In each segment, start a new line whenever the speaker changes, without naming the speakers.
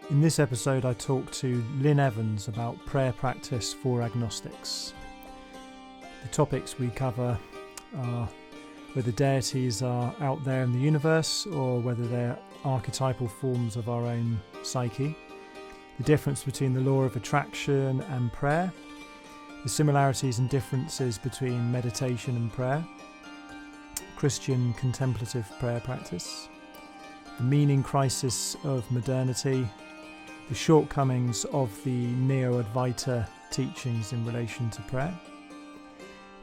In this episode, I talk to Lynn Evans about prayer practice for agnostics. The topics we cover are whether deities are out there in the universe or whether they're archetypal forms of our own psyche, the difference between the law of attraction and prayer, the similarities and differences between meditation and prayer, Christian contemplative prayer practice, the meaning crisis of modernity, the shortcomings of the neo-advaita teachings in relation to prayer,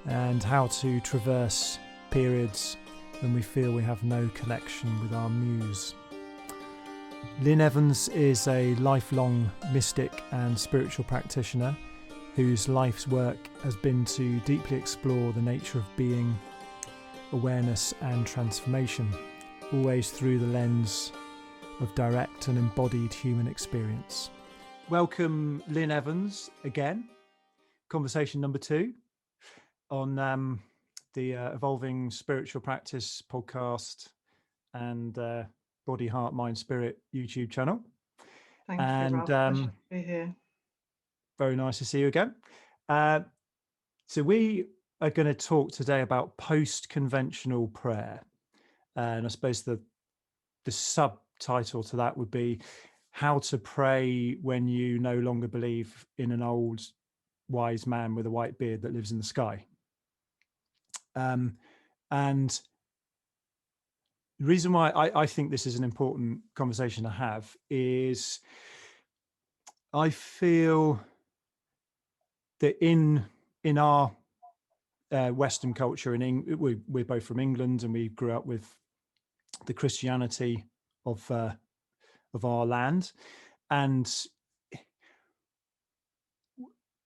and how to traverse periods when we feel we have no connection with our muse. Lynn Evans is a lifelong mystic and spiritual practitioner whose life's work has been to deeply explore the nature of being, awareness and transformation, always through the lens of direct and embodied human experience. Welcome, Lynn Evans, again. Conversation number 2 on the Evolving Spiritual Practice podcast and Body, Heart, Mind, Spirit YouTube channel.
Thank you, Ralph. Pleasure to be here.
Very nice to see you again. So we are going to talk today about post-conventional prayer. And I suppose the subtitle to that would be how to pray when you no longer believe in an old wise man with a white beard that lives in the sky. And the reason why I think this is an important conversation to have is I feel that in our Western culture, we're both from England and we grew up with the Christianity of our land. And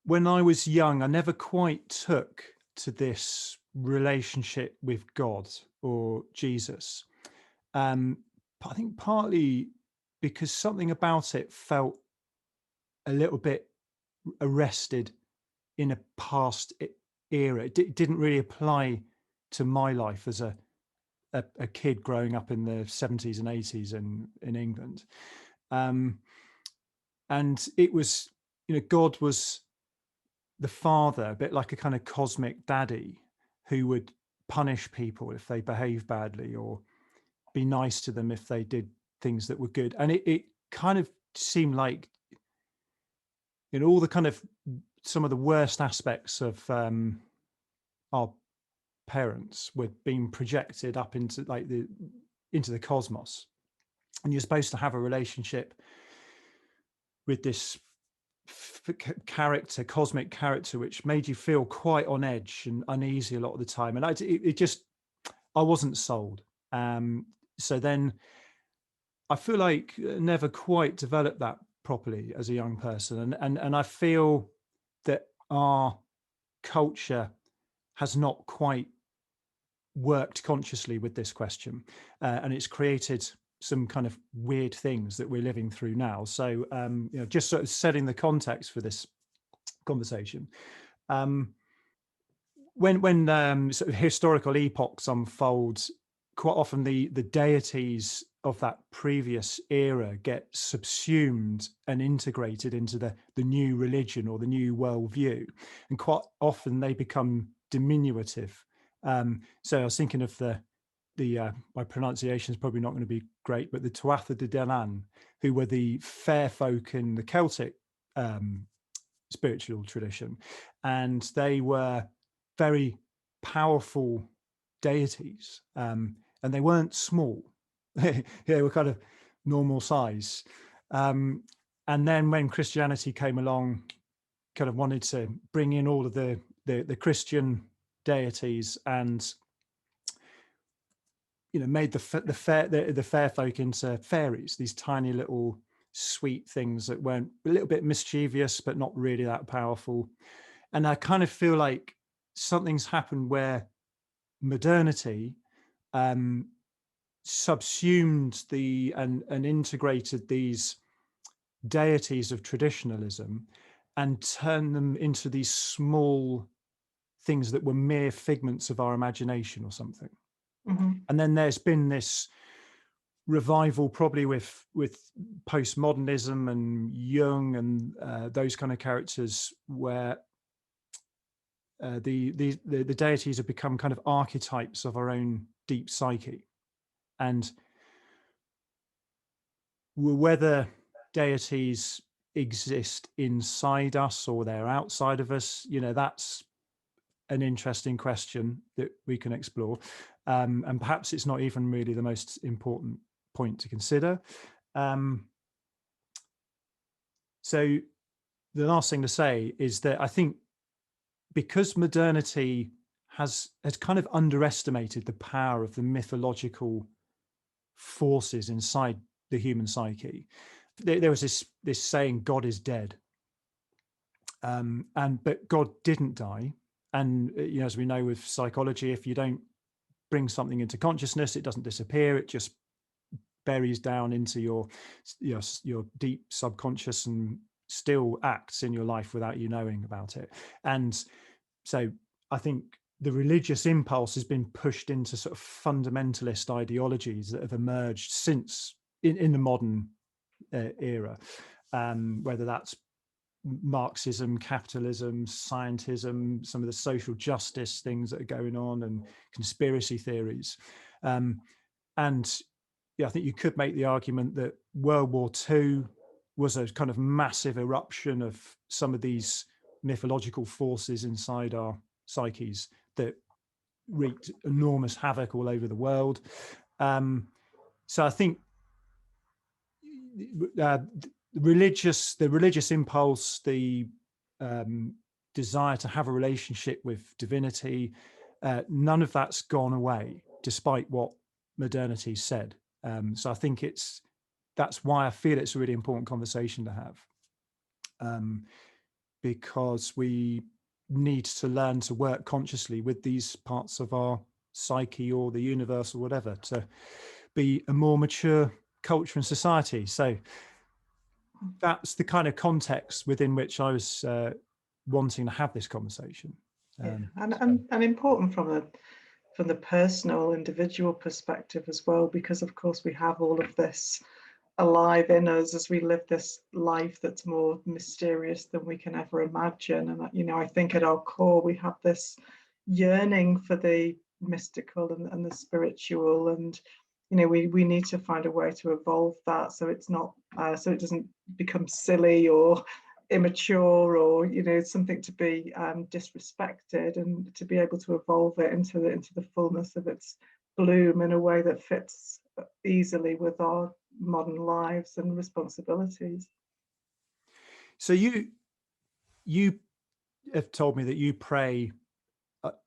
when I was young, I never quite took to this relationship with God or Jesus. I think partly because something about it felt a little bit arrested in a past era. It didn't really apply to my life as a kid growing up in the 70s and 80s in England. And it was, God was the father, a bit like a kind of cosmic daddy who would punish people if they behaved badly or be nice to them if they did things that were good. And it kind of seemed like, all the kind of some of the worst aspects of our parents were being projected up into the cosmos, and you're supposed to have a relationship with this cosmic character, which made you feel quite on edge and uneasy a lot of the time. And I wasn't sold. So then I feel like I never quite developed that properly as a young person, and I feel that our culture has not quite worked consciously with this question, and it's created some kind of weird things that we're living through now. So, just sort of setting the context for this conversation. When sort of historical epochs unfold, quite often the deities of that previous era get subsumed and integrated into the new religion or the new worldview, and quite often they become diminutive. So I was thinking of my pronunciation is probably not going to be great, but the Tuatha De Danann, who were the fair folk in the Celtic spiritual tradition, and they were very powerful deities, and they weren't small. They were kind of normal size. And then when Christianity came along, kind of wanted to bring in all of the Christian deities and made the fair folk into fairies, these tiny little sweet things that weren't, a little bit mischievous but not really that powerful. And I kind of feel like something's happened where modernity subsumed and integrated these deities of traditionalism and turned them into these small things that were mere figments of our imagination or something.
Mm-hmm.
And then there's been this revival, probably with postmodernism and Jung and those kind of characters, where the deities have become kind of archetypes of our own deep psyche. And whether deities exist inside us or they're outside of us, that's an interesting question that we can explore. And perhaps it's not even really the most important point to consider. So the last thing to say is that I think because modernity has kind of underestimated the power of the mythological forces inside the human psyche. There was this saying, God is dead. But God didn't die. And as we know with psychology, if you don't bring something into consciousness, it doesn't disappear. It just buries down into your deep subconscious and still acts in your life without you knowing about it. And so I think the religious impulse has been pushed into sort of fundamentalist ideologies that have emerged since in the modern era, whether that's Marxism, capitalism, scientism, some of the social justice things that are going on, and conspiracy theories. And I think you could make the argument that World War II was a kind of massive eruption of some of these mythological forces inside our psyches that wreaked enormous havoc all over the world. So I think the religious impulse, the desire to have a relationship with divinity, none of that's gone away, despite what modernity said. So I think that's why I feel it's a really important conversation to have, because we need to learn to work consciously with these parts of our psyche or the universe or whatever to be a more mature culture and society. So that's the kind of context within which I was wanting to have this conversation.
And important from the personal individual perspective as well, because of course we have all of this alive in us as we live this life that's more mysterious than we can ever imagine. And I think at our core we have this yearning for the mystical and the spiritual, and we need to find a way to evolve that so it's not so it doesn't become silly or immature or something to be disrespected, and to be able to evolve it into the fullness of its bloom in a way that fits easily with our modern lives and responsibilities.
So you have told me that you pray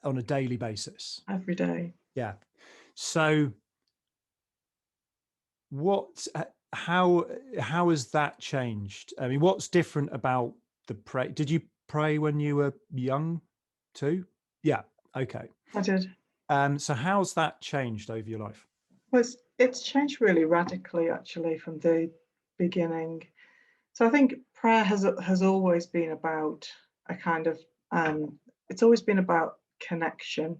on a daily basis.
Every day.
Yeah. So how has that changed? I mean, what's different about the pray? Did you pray when you were young too? Yeah. Okay.
I did.
So how's that changed over your life?
Well, it's changed really radically, actually, from the beginning. So I think prayer has always been about a kind of it's always been about connection.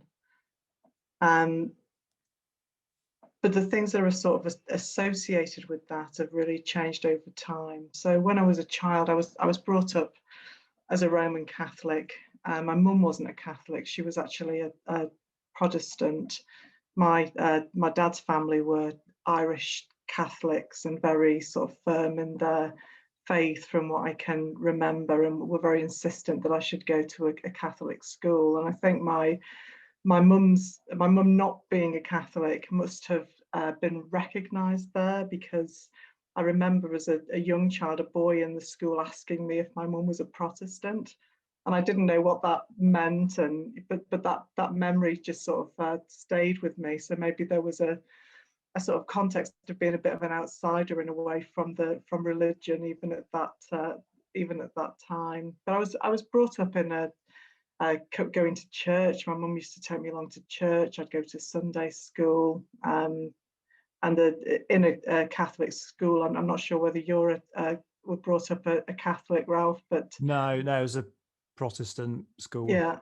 But the things that are sort of associated with that have really changed over time. So when I was a child, I was brought up as a Roman Catholic. My mum wasn't a Catholic; she was actually a Protestant. My dad's family were Irish Catholics and very sort of firm in their faith, from what I can remember, and were very insistent that I should go to a Catholic school. And I think my mum not being a Catholic must have been recognised there, because I remember as a young child, a boy in the school asking me if my mum was a Protestant, and I didn't know what that meant, but that memory just sort of stayed with me. So maybe there was a sort of context of being a bit of an outsider in a way from religion, even at that time. But I was brought up in going to church. My mum used to take me along to church. I'd go to Sunday school, and in a Catholic school. I'm not sure whether you're were brought up a Catholic, Ralph, but
no, it was a Protestant school.
Yeah.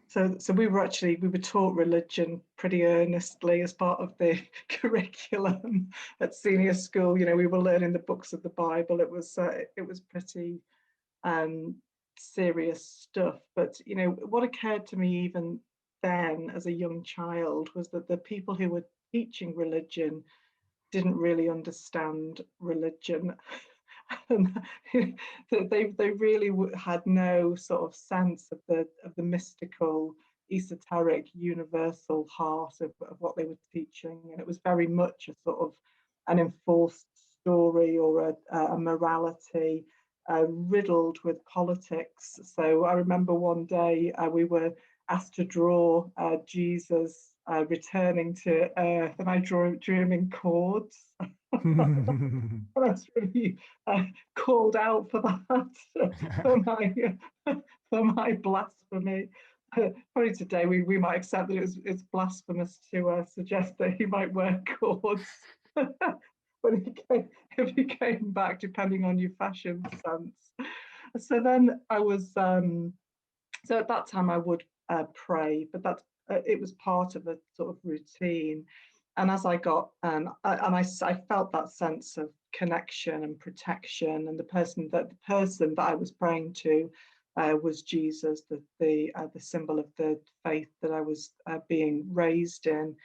So we were taught religion pretty earnestly as part of the curriculum at senior school. We were learning the books of the Bible. It was pretty serious stuff. But what occurred to me even then as a young child was that the people who were teaching religion didn't really understand religion. And they really had no sort of sense of the mystical, esoteric, universal heart of what they were teaching, and it was very much a sort of an enforced story or a morality riddled with politics. So I remember one day we were asked to draw Jesus returning to Earth, and I drew him in chords. I was really called out for that, for my blasphemy. Probably today we might accept that it's blasphemous to suggest that he might wear cords. But if he came back, depending on your fashion sense. So then I was, so at that time I would pray, but it was part of a sort of routine. And as I got, I felt that sense of connection and protection, and the person that I was praying to was Jesus, the symbol of the faith that I was being raised in.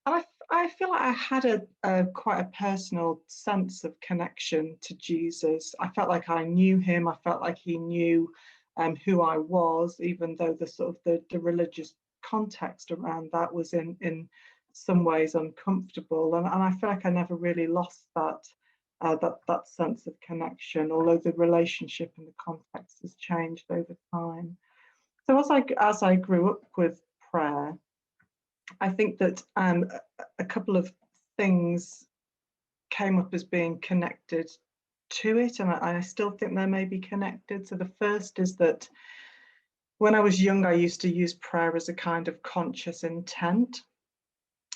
And I feel like I had quite a personal sense of connection to Jesus. I felt like I knew him. I felt like he knew who I was, even though the sort of the religious context around that was in some ways uncomfortable. And I feel like I never really lost that sense of connection, although the relationship and the context has changed over time. So as I grew up with prayer, I think that a couple of things came up as being connected to it, and I still think they may be connected. So the first is that when I was young, I used to use prayer as a kind of conscious intent.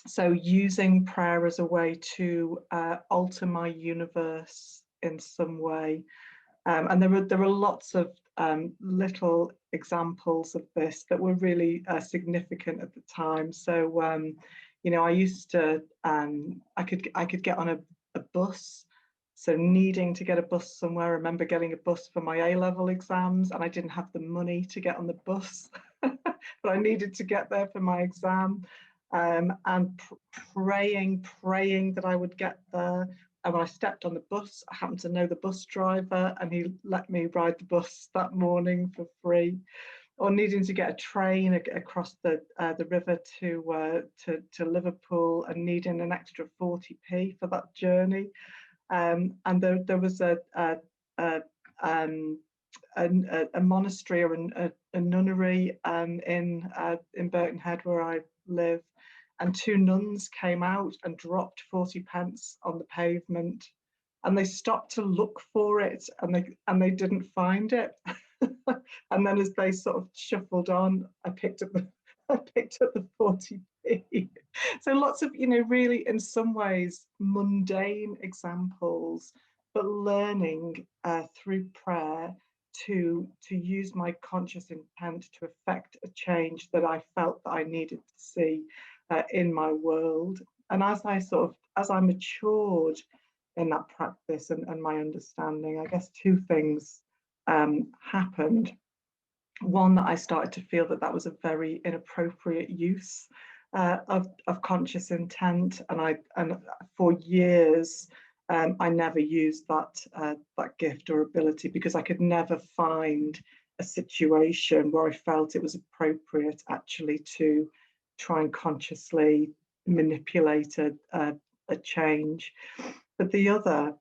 So using prayer as a way to alter my universe in some way. And there were lots of little examples of this that were really significant at the time. So I used to I could get on a bus. So needing to get a bus somewhere, I remember getting a bus for my A-level exams, and I didn't have the money to get on the bus, but I needed to get there for my exam, and praying that I would get there. And when I stepped on the bus, I happened to know the bus driver, and he let me ride the bus that morning for free. Or needing to get a train across the river to Liverpool, and needing an extra 40p for that journey. And there was a monastery or a nunnery in Burton Head where I live, and two nuns came out and dropped 40p on the pavement, and they stopped to look for it, and they didn't find it. And then as they sort of shuffled on, I picked up the 40p. So lots of, really in some ways mundane examples, but learning through prayer to use my conscious intent to affect a change that I felt that I needed to see in my world. And as I matured in that practice and my understanding, I guess two things happened. One, that I started to feel that was a very inappropriate use of conscious intent, and for years I never used that gift or ability, because I could never find a situation where I felt it was appropriate actually to try and consciously manipulate a change. But the other,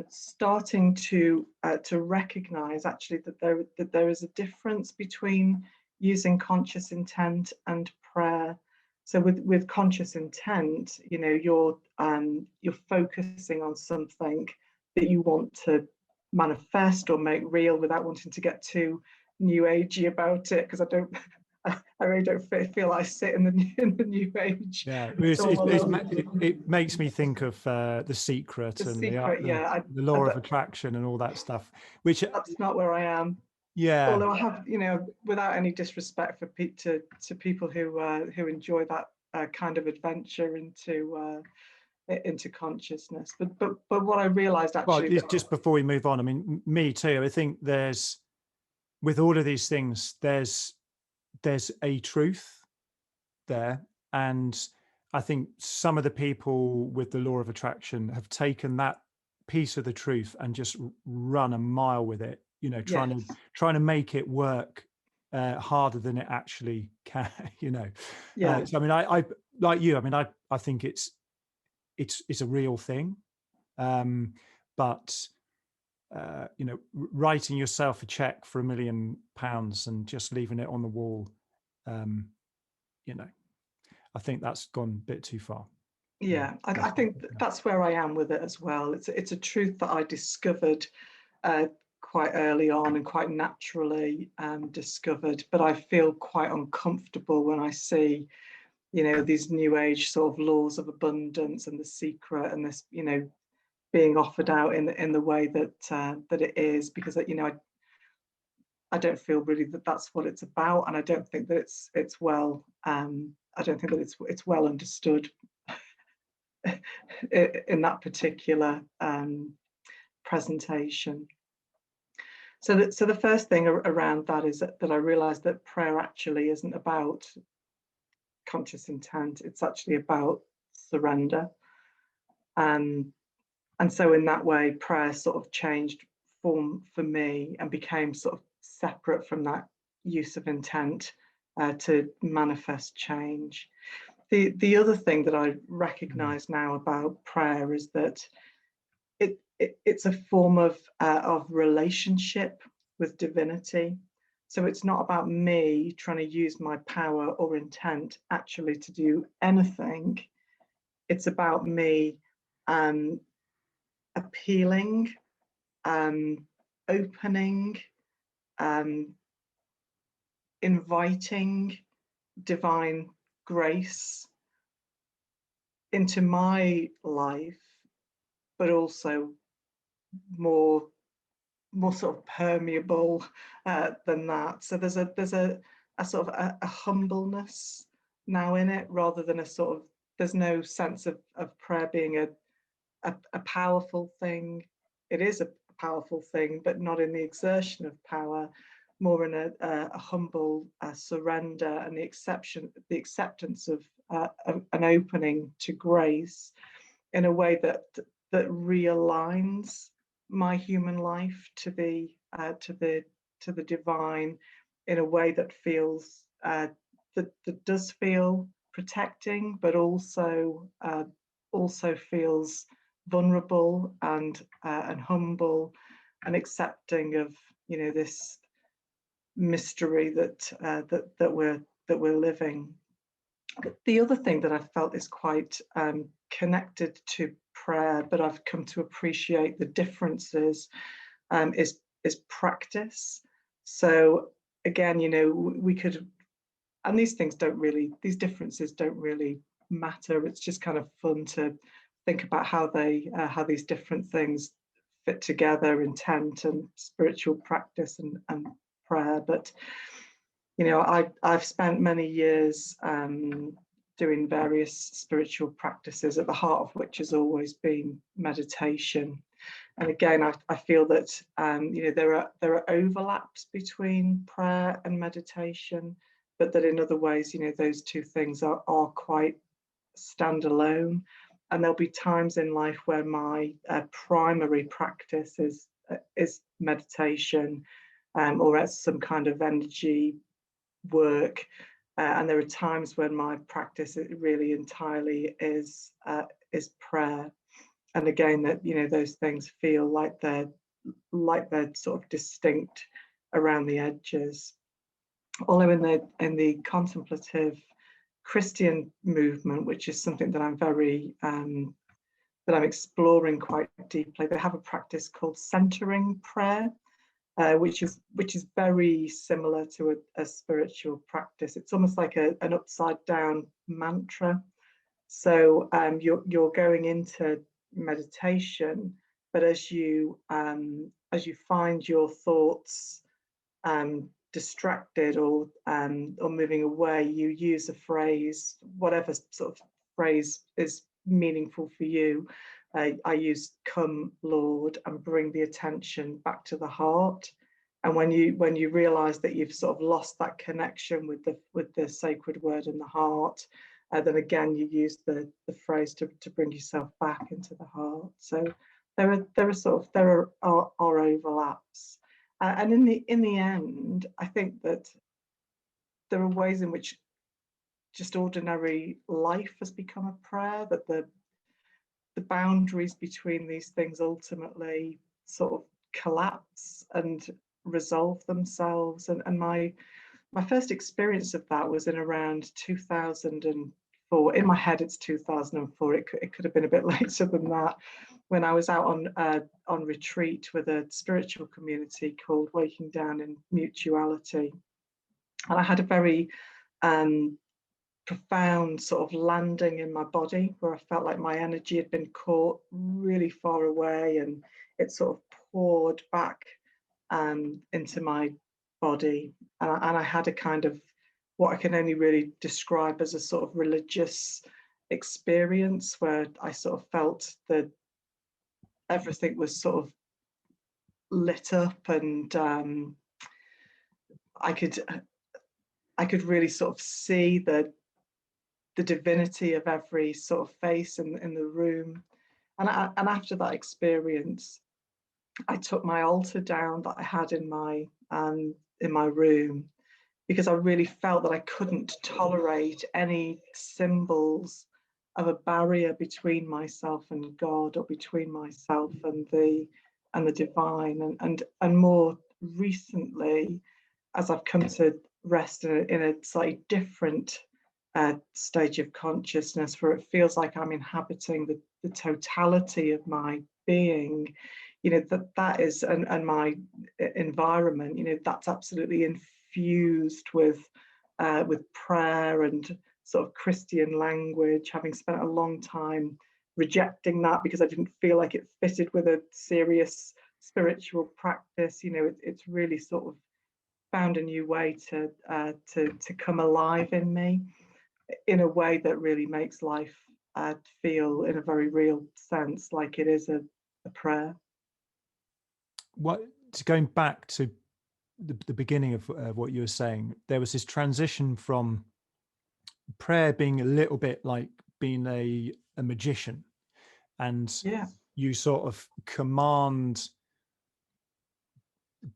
starting to recognize actually that there is a difference between using conscious intent and prayer. So with conscious intent, you're focusing on something that you want to manifest or make real, without wanting to get too new agey about it, because I really don't feel I sit in the new age.
Yeah, it makes me think of The Secret and the law of attraction and all that stuff. Which
that's not where I am.
Yeah.
Although I have, without any disrespect for to people who enjoy that kind of adventure into consciousness, but what I realized
Well,
actually
just before we move on, I mean, me too. I think there's, with all of these things, there's a truth there, and I think some of the people with the law of attraction have taken that piece of the truth and just run a mile with it.
yes,
trying to make it work harder than it actually can.
yeah,
So I mean, I like you. I mean, I think it's a real thing, but writing yourself a check for £1 million and just leaving it on the wall, um, I think that's gone a bit too far.
yeah. I think that's where I am with it as well. It's a truth that I discovered quite early on and quite naturally discovered, but I feel quite uncomfortable when I see, these new age sort of laws of abundance and the secret and this, being offered out in the way that it is, because I don't feel really that that's what it's about, and I don't think that it's well I don't think that it's well understood in that particular presentation. So the first thing around that is that I realized that prayer actually isn't about conscious intent. It's actually about surrender. And so in that way, prayer sort of changed form for me and became sort of separate from that use of intent to manifest change. The other thing that I recognize now about prayer is that it's a form of relationship with divinity. So it's not about me trying to use my power or intent actually to do anything. It's about me appealing, opening, um, inviting divine grace into my life, but also more sort of permeable than that. So there's a sort of a humbleness now in it, rather than a sort of, there's no sense of prayer being a powerful thing. It is a powerful thing, but not in the exertion of power, more in a humble surrender and the acceptance of an opening to grace in a way that realigns my human life to the divine, in a way that feels that does feel protecting, but also feels vulnerable and humble and accepting of this mystery that we're living. But the other thing that I felt is quite connected to prayer, but I've come to appreciate the differences, is practice. So again, we could, and these differences don't really matter. It's just kind of fun to think about how these different things fit together, intent and spiritual practice and prayer. But I've spent many years doing various spiritual practices, at the heart of which has always been meditation. And again, I feel that there are overlaps between prayer and meditation, but that in other ways, those two things are quite standalone. And there'll be times in life where my primary practice is meditation, or as some kind of energy work. And there are times when my practice really entirely is prayer. And again, that those things feel like they're sort of distinct around the edges. Although in the contemplative Christian movement, which is something that I'm very that I'm exploring quite deeply, they have a practice called centering prayer, which is very similar to a spiritual practice. It's almost like an upside down mantra. So you're going into meditation, but as you find your thoughts distracted or moving away, you use a phrase, whatever sort of phrase is meaningful for you. I use "Come, Lord," and bring the attention back to the heart. And when you realise that you've sort of lost that connection with the sacred word in the heart, then again you use the phrase to bring yourself back into the heart. So there are overlaps, and in the end, I think that there are ways in which just ordinary life has become a prayer. That the boundaries between these things ultimately sort of collapse and resolve themselves. And my first experience of that was in around 2004. In my head, it's 2004. It could have been a bit later than that, when I was out on retreat with a spiritual community called Waking Down in Mutuality. And I had a very profound sort of landing in my body, where I felt like my energy had been caught really far away, and it sort of poured back into my body. And I had a kind of what I can only really describe as a sort of religious experience, where I sort of felt that everything was sort of lit up, and I could really sort of see the divinity of every sort of face in the room. And after that experience, I took my altar down that I had in my room, because I really felt that I couldn't tolerate any symbols of a barrier between myself and God, or between myself and the divine. And more recently, as I've come to rest in a slightly different stage of consciousness, where it feels like I'm inhabiting the totality of my being, that is, and my environment, that's absolutely infused with prayer and sort of Christian language, having spent a long time rejecting that because I didn't feel like it fitted with a serious spiritual practice. It's really sort of found a new way to come alive in me, in a way that really makes life feel, in a very real sense, like it is a prayer.
Going back to the beginning of what you were saying, there was this transition from prayer being a little bit like being a magician, and
Yeah,
you sort of command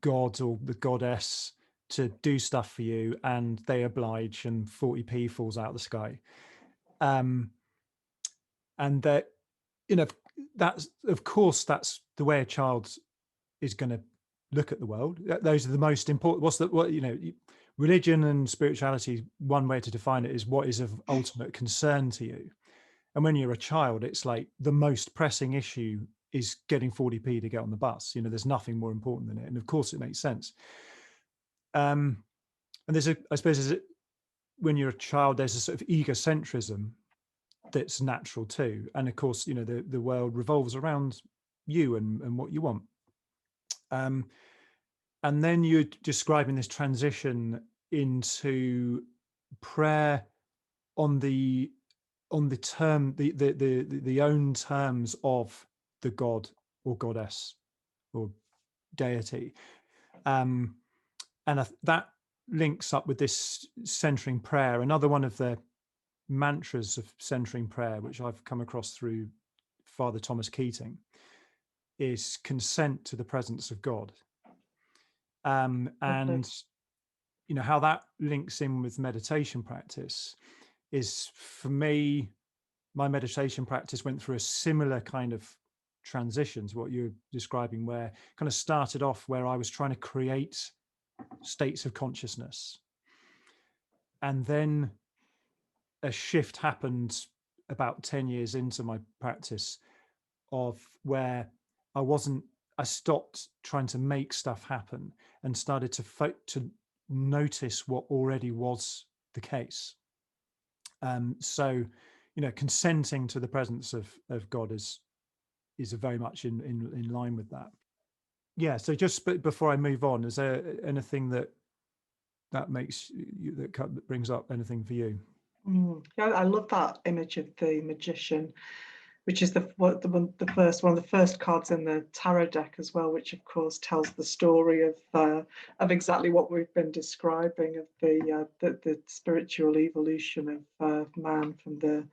God or the goddess to do stuff for you, and they oblige, and 40p falls out of the sky. And that, that's, of course, that's the way a child is going to look at the world. Those are the most important. Religion and spirituality, one way to define it is what is of ultimate concern to you. And when you're a child, it's like the most pressing issue is getting 40p to get on the bus. There's nothing more important than it. And of course it makes sense. And I suppose when you're a child, there's a sort of egocentrism that's natural too. And of course, the world revolves around you and what you want. And then you're describing this transition into prayer on the term, the own terms of the god or goddess or deity, and that links up with this centering prayer. Another one of the mantras of centering prayer, which I've come across through Father Thomas Keating, is consent to the presence of God. And how that links in with meditation practice is, for me, my meditation practice went through a similar kind of transition to what you're describing, where kind of started off where I was trying to create states of consciousness, and then a shift happened about 10 years into my practice, of where I stopped trying to make stuff happen and started to notice what already was the case. So, consenting to the presence of God is very much in line with that. Yeah. So just before I move on, is there anything that makes you, that brings up anything for you?
Yeah, I love that image of the magician, which is the first one of the first cards in the tarot deck as well, which of course tells the story of exactly what we've been describing, of the spiritual evolution of man from the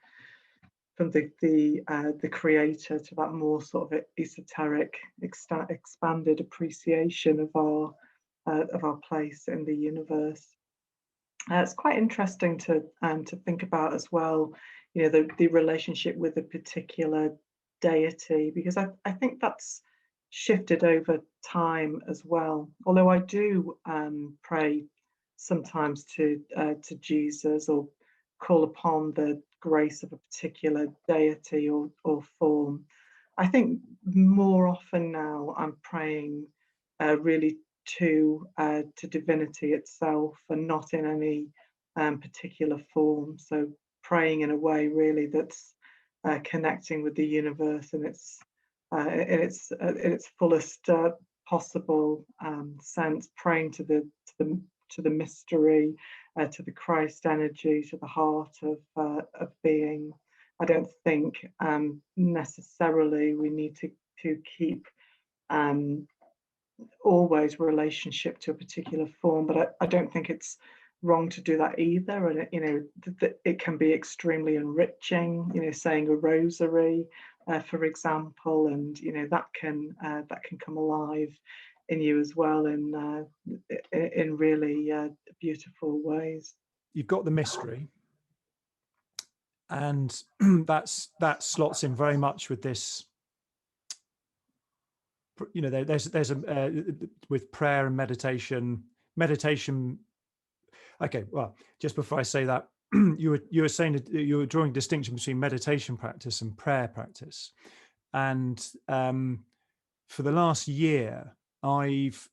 creator to that more sort of esoteric, expanded appreciation of our place in the universe. It's quite interesting to think about as well, the relationship with a particular deity, because I think that's shifted over time as well. Although I do pray sometimes to Jesus, or call upon the grace of a particular deity or form. I think more often now I'm praying really to divinity itself, and not in any particular form. So praying in a way really that's connecting with the universe in its fullest possible sense, praying to the mystery, to the Christ energy, to the heart of being. I don't think necessarily we need to keep always relationship to a particular form, but I don't think it's wrong to do that either. And it can be extremely enriching. Saying a rosary, for example, and that can come alive in you as well in really beautiful ways.
You've got the mystery, and that slots in very much with this. There's a with prayer and meditation. Okay, well, just before I say that, you were saying that you were drawing a distinction between meditation practice and prayer practice, and for the last year, I've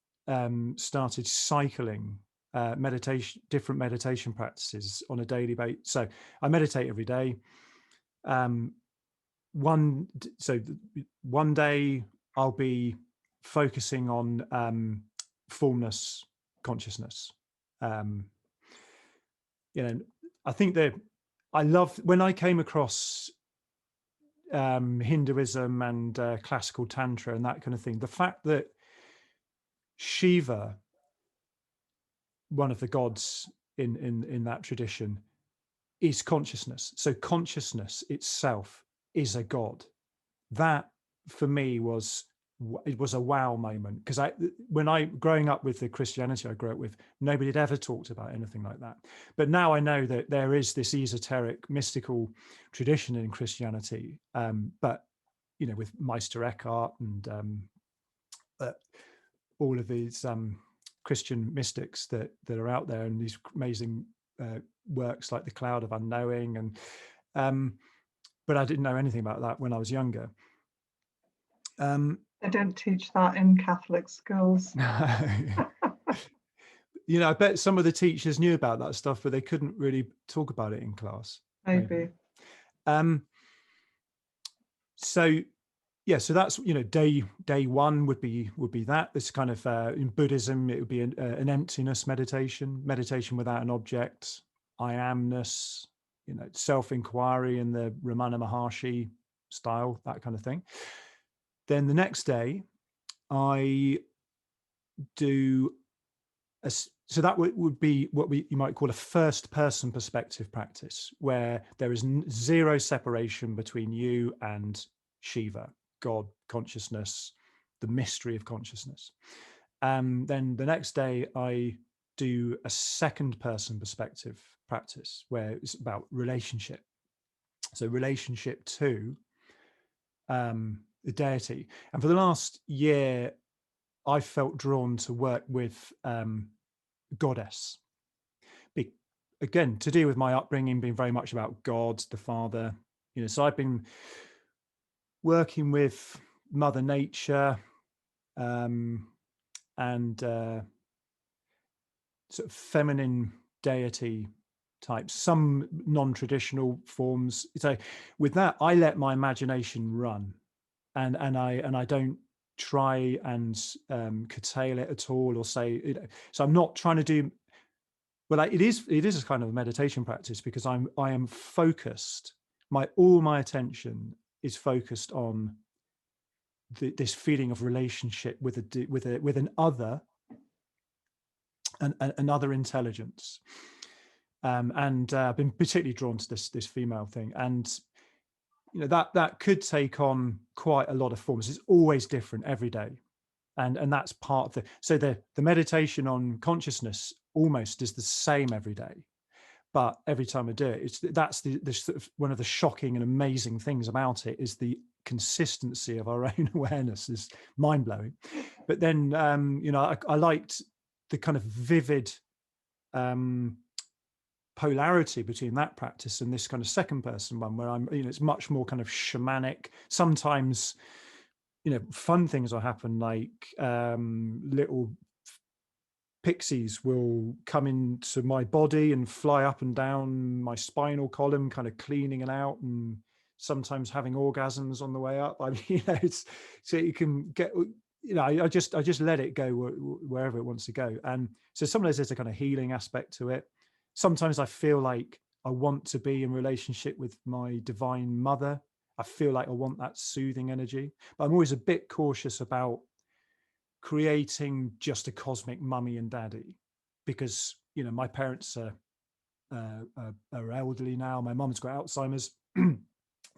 started cycling different meditation practices on a daily basis. So I meditate every day. One day I'll be focusing on formless consciousness. I think that I love when I came across Hinduism and classical tantra and that kind of thing. The fact that Shiva, one of the gods in that tradition, is consciousness. So consciousness itself is a god. That for me was a wow moment, because growing up with the Christianity I grew up with, nobody had ever talked about anything like that. But now I know that there is this esoteric mystical tradition in Christianity, but with Meister Eckhart and all of these Christian mystics that are out there, and these amazing works like the Cloud of Unknowing, and but I didn't know anything about that when I was younger.
They don't teach that in Catholic schools.
I bet some of the teachers knew about that stuff, but they couldn't really talk about it in class.
Maybe.
So that's day one would be that. This kind of in Buddhism, it would be an emptiness meditation without an object, I amness, self-inquiry in the Ramana Maharshi style, that kind of thing. Then the next day, I do so that would be what you might call a first-person perspective practice, where there is zero separation between you and Shiva, God, consciousness, the mystery of consciousness. Then the next day, I do a second-person perspective practice, where it's about relationship. So relationship to the deity. And for the last year, I felt drawn to work with goddess. Again, to do with my upbringing being very much about God, the Father. So I've been working with Mother Nature and sort of feminine deity types, some non-traditional forms. So with that, I let my imagination run, and I don't try and curtail it at all, or say, you know, so I'm not trying to do, well, it is a kind of a meditation practice, because I am focused, all my attention is focused on this feeling of relationship with an other, another intelligence. And I've been particularly drawn to this female thing, and you know, that could take on quite a lot of forms. It's always different every day, and that's part of the meditation on consciousness almost is the same every day, but every time I do it, that's the sort of one of the shocking and amazing things about it, is the consistency of our own awareness is mind-blowing. But then you know, I liked the kind of vivid polarity between that practice and this kind of second person one, where I'm, you know, it's much more kind of shamanic. Sometimes, you know, fun things will happen, like little pixies will come into my body and fly up and down my spinal column, kind of cleaning it out, and sometimes having orgasms on the way up. I mean, you know, it's, so you can get, you know, I just let it go wherever it wants to go. And so sometimes there's a kind of healing aspect to it. Sometimes I feel like I want to be in relationship with my divine mother. I feel like I want that soothing energy, but I'm always a bit cautious about creating just a cosmic mummy and daddy, because, you know, my parents are elderly now. My mum's got Alzheimer's and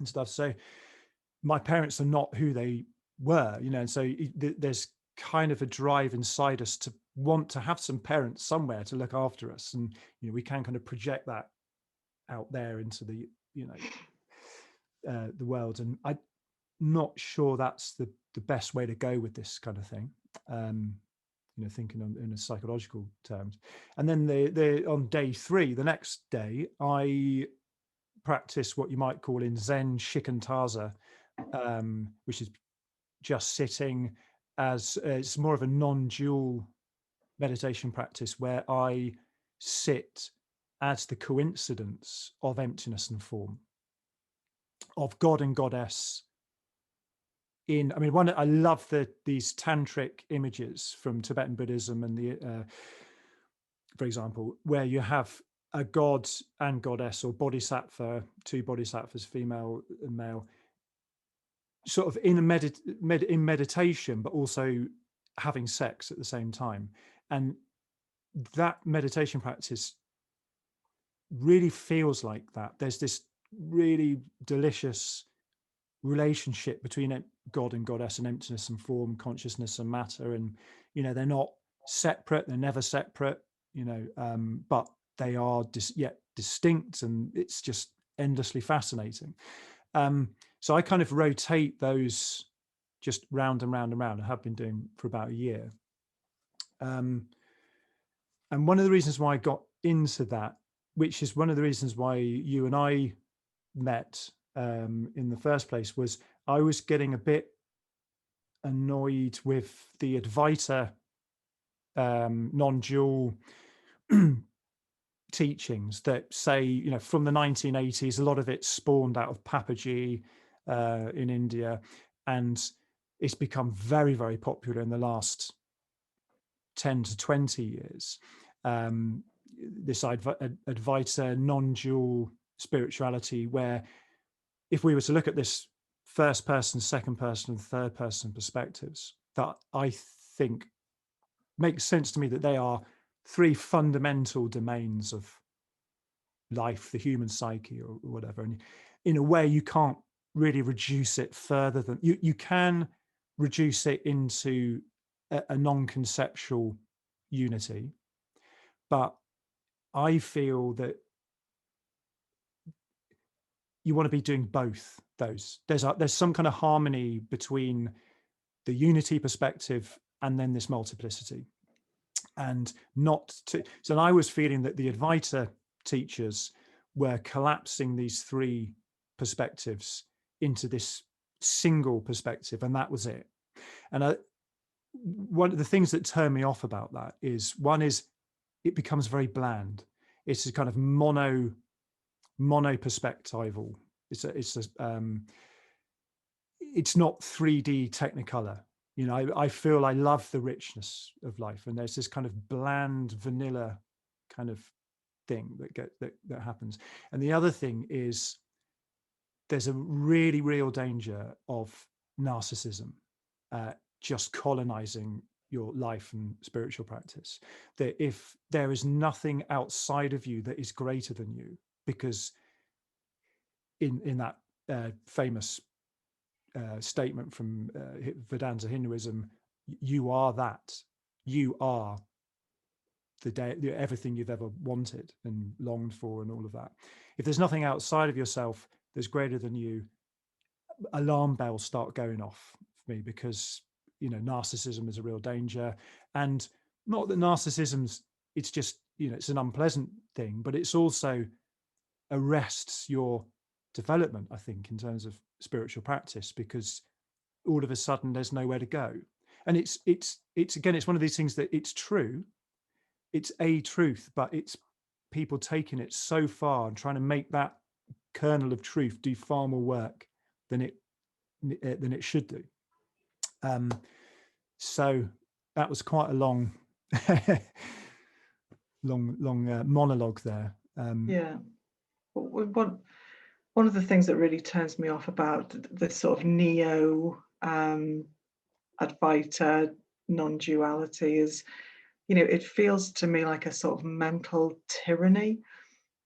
stuff. So my parents are not who they were, you know, and so there's kind of a drive inside us to want to have some parents somewhere to look after us, and you know, we can kind of project that out there into the, you know, the world. And I'm not sure that's the best way to go with this kind of thing, you know, thinking in a psychological terms. And then on day 3, the next day, I practice what you might call in Zen shikantaza, which is just sitting as it's more of a non-dual meditation practice, where I sit as the coincidence of emptiness and form, of God and Goddess. I mean, I love these tantric images from Tibetan Buddhism, and for example, where you have a god and goddess, or bodhisattva, 2 bodhisattvas, female and male, sort of in meditation, but also having sex at the same time. And that meditation practice really feels like that. There's this really delicious relationship between God and Goddess, and emptiness and form, consciousness and matter. And, you know, they're not separate, they're never separate, you know, but they are yet distinct, and it's just endlessly fascinating. So I kind of rotate those just round and round and round. I have been doing for about a year. And one of the reasons why I got into that, which is one of the reasons why you and I met in the first place, was I was getting a bit annoyed with the Advaita non-dual teachings that say, you know, from the 1980s, a lot of it spawned out of Papaji in India, and it's become very, very popular in the last 10 to 20 years. This Advaita non-dual spirituality, where if we were to look at this first person, second person, and third person perspectives, that I think makes sense to me, that they are 3 fundamental domains of life, the human psyche, or whatever. And in a way, you can't really reduce it further than you can reduce it into a non-conceptual unity. But I feel that you want to be doing both those. There's some kind of harmony between the unity perspective and then this multiplicity, and not to. So I was feeling that the Advaita teachers were collapsing these 3 perspectives into this single perspective, and that was it. And one of the things that turned me off about that is, one is it becomes very bland. It's a kind of mono perspectival. It's not 3D technicolor. You know, I feel I love the richness of life, and there's this kind of bland vanilla kind of thing that happens. And the other thing is there's a really real danger of narcissism just colonizing your life and spiritual practice. That if there is nothing outside of you that is greater than you, because in that famous statement from Vedanta Hinduism, you are that. You are everything you've ever wanted and longed for, and all of that. If there's nothing outside of yourself that's greater than you, alarm bells start going off for me, because narcissism is a real danger. And not that narcissism's, it's just, it's an unpleasant thing, but it's also arrests your development, I think, in terms of spiritual practice, because all of a sudden there's nowhere to go. And it's again, it's one of these things that it's true, it's a truth, but it's people taking it so far and trying to make that kernel of truth do far more work than it should do. So that was quite a long monologue there.
Yeah. One of the things that really turns me off about the sort of neo-advaita non-duality is, it feels to me like a sort of mental tyranny.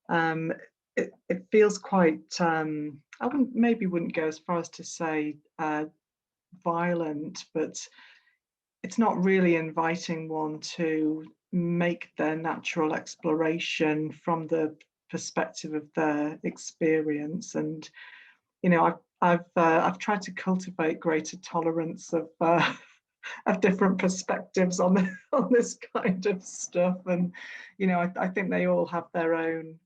It feels quite, I wouldn't go as far as to say violent, but it's not really inviting one to make their natural exploration from the perspective of their experience. And I've tried to cultivate greater tolerance of different perspectives on this kind of stuff, and I think they all have their own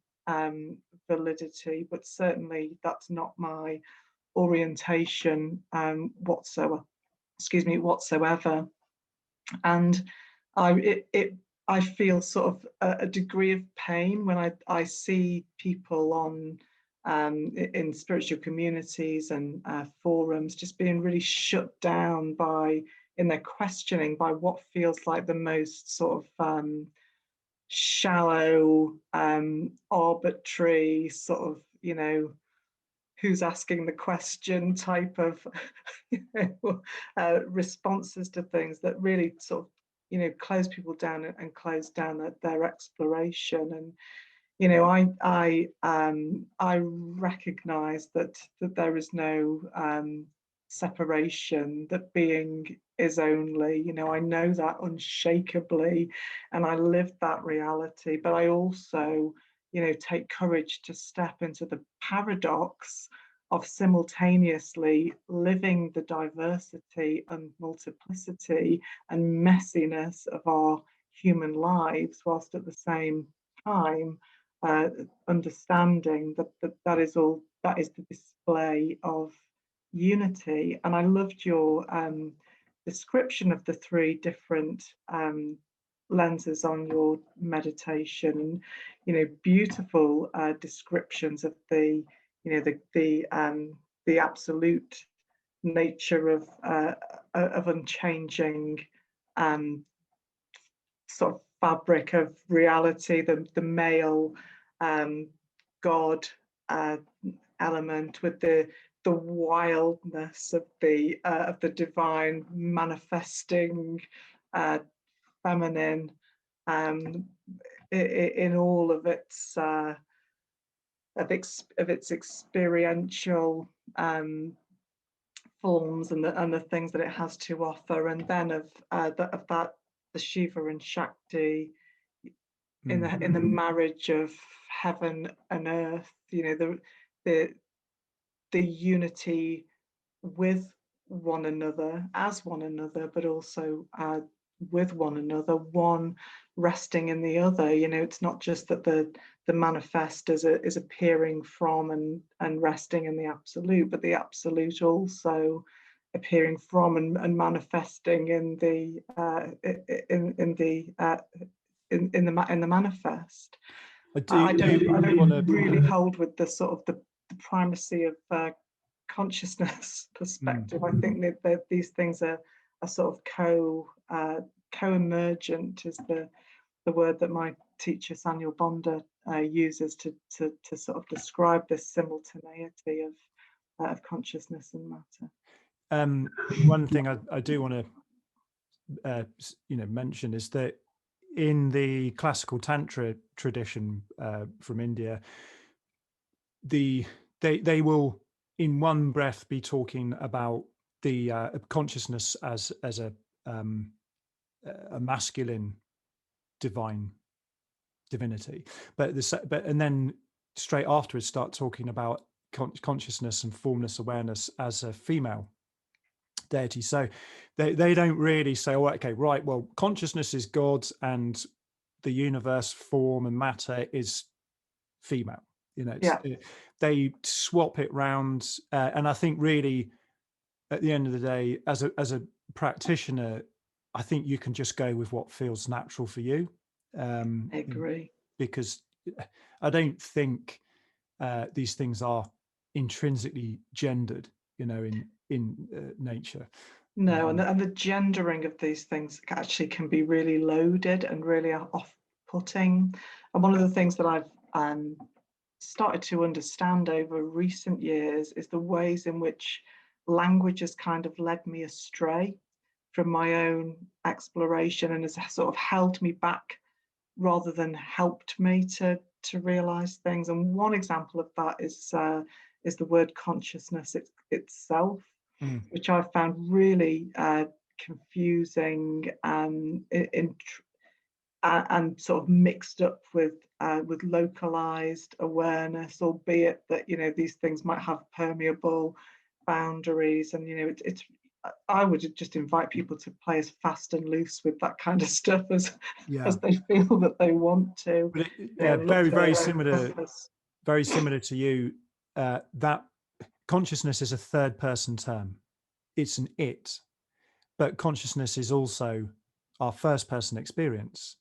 validity, but certainly that's not my orientation whatsoever. And I feel sort of a degree of pain when I see people on in spiritual communities and forums just being really shut down in their questioning by what feels like the most sort of shallow, arbitrary sort of, who's asking the question type of responses to things that really sort of close people down and close down their exploration. And I recognize that there is no separation, that being is only, I know that unshakably, and I live that reality. But I also take courage to step into the paradox of simultaneously living the diversity and multiplicity and messiness of our human lives, whilst at the same time understanding that is the display of unity. And I loved your description of the three different lenses on your meditation, and beautiful descriptions of the absolute nature of unchanging sort of fabric of reality, the male God element with the wildness of the divine manifesting feminine in all of its experiential forms and the things that it has to offer, and then of that the Shiva and Shakti in the marriage of heaven and earth, the unity with one another, as one another, but also with one another, one resting in the other. It's not just that the manifest is appearing from and resting in the absolute, but the absolute also appearing from and manifesting in the manifest. I don't really hold with the sort of the primacy of consciousness perspective. I think that these things are sort of co-emergent is the word that my teacher Samuel Bonder uses to sort of describe this simultaneity of consciousness and matter.
One thing I do want to mention is that in the classical tantra tradition from India, they will in one breath be talking about the consciousness as a masculine divinity, but and then straight afterwards start talking about consciousness and formless awareness as a female deity. So they don't really say, oh, okay, right, well, consciousness is God and the universe, form and matter is female. They swap it round, and I think really at the end of the day, as a practitioner, I think you can just go with what feels natural for you.
I agree,
because I don't think these things are intrinsically gendered, in nature.
No, and the gendering of these things actually can be really loaded and really off-putting. And one of the things that I've started to understand over recent years is the ways in which language has kind of led me astray from my own exploration and has sort of held me back rather than helped me to realize things. And one example of that is the word consciousness itself, which I found really confusing and sort of mixed up with localized awareness, albeit that these things might have permeable boundaries, and it's I would just invite people to play as fast and loose with that kind of stuff as they feel that they want to.
Very similar to you. That consciousness is a third person term. It's an it, but consciousness is also our first person experience,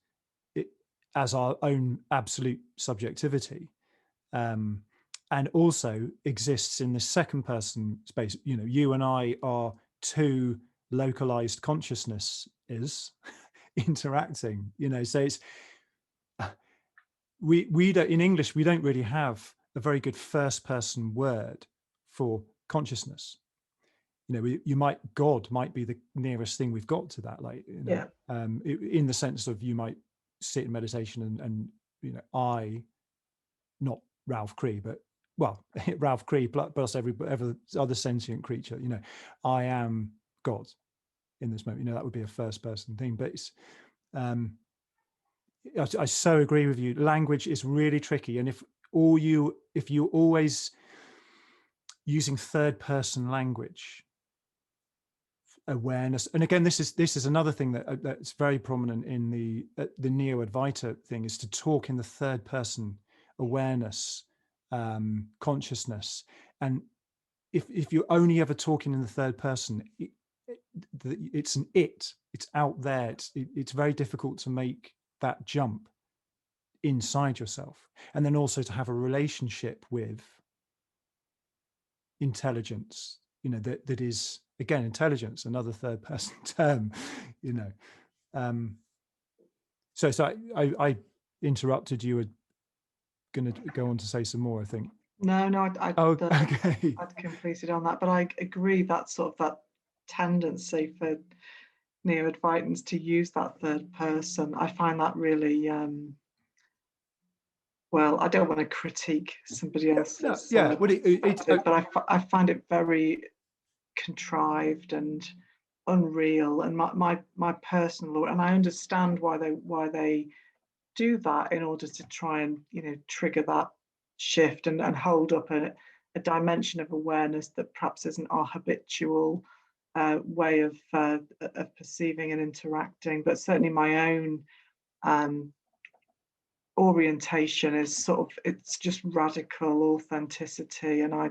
as our own absolute subjectivity, and also exists in the second person space. You and I are two localized consciousnesses interacting, so it's we don't, in English we don't really have a very good first person word for consciousness. God might be the nearest thing we've got to that, in the sense of you might sit in meditation and I, not Ralph Cree, but Ralph Cree plus every other sentient creature, I am God in this moment. That would be a first person thing. But it's I so agree with you. Language is really tricky, and if you're always using third person language, awareness, and again, this is another thing that's very prominent in the neo-advaita thing, is to talk in the third person awareness, consciousness. And if you're only ever talking in the third person, it's it's out there. It's very difficult to make that jump inside yourself, and then also to have a relationship with intelligence, that is, again, intelligence, another third person term, so I interrupted. You were going to go on to say some more, I think.
No,
okay.
I'd completed on that, but I agree that sort of that tendency for neo-advaitans to use that third person, I find that really well, I don't want to critique somebody else's but I find it very contrived and unreal, and my personal, and I understand why they do that in order to try and trigger that shift and hold up a dimension of awareness that perhaps isn't our habitual way of perceiving and interacting. But certainly my own orientation is sort of, it's just radical authenticity, and I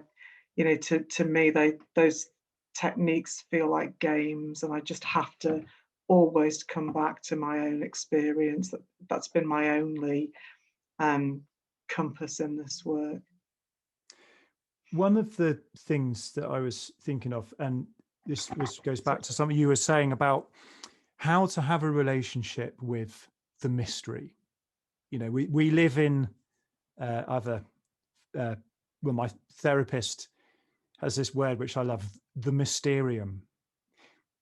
to me those techniques feel like games, and I just have to always come back to my own experience. That's been my only compass in this work.
One of the things that I was thinking of, and goes back to something you were saying about how to have a relationship with the mystery. You know, we live in well, my therapist has this word which I love, the mysterium.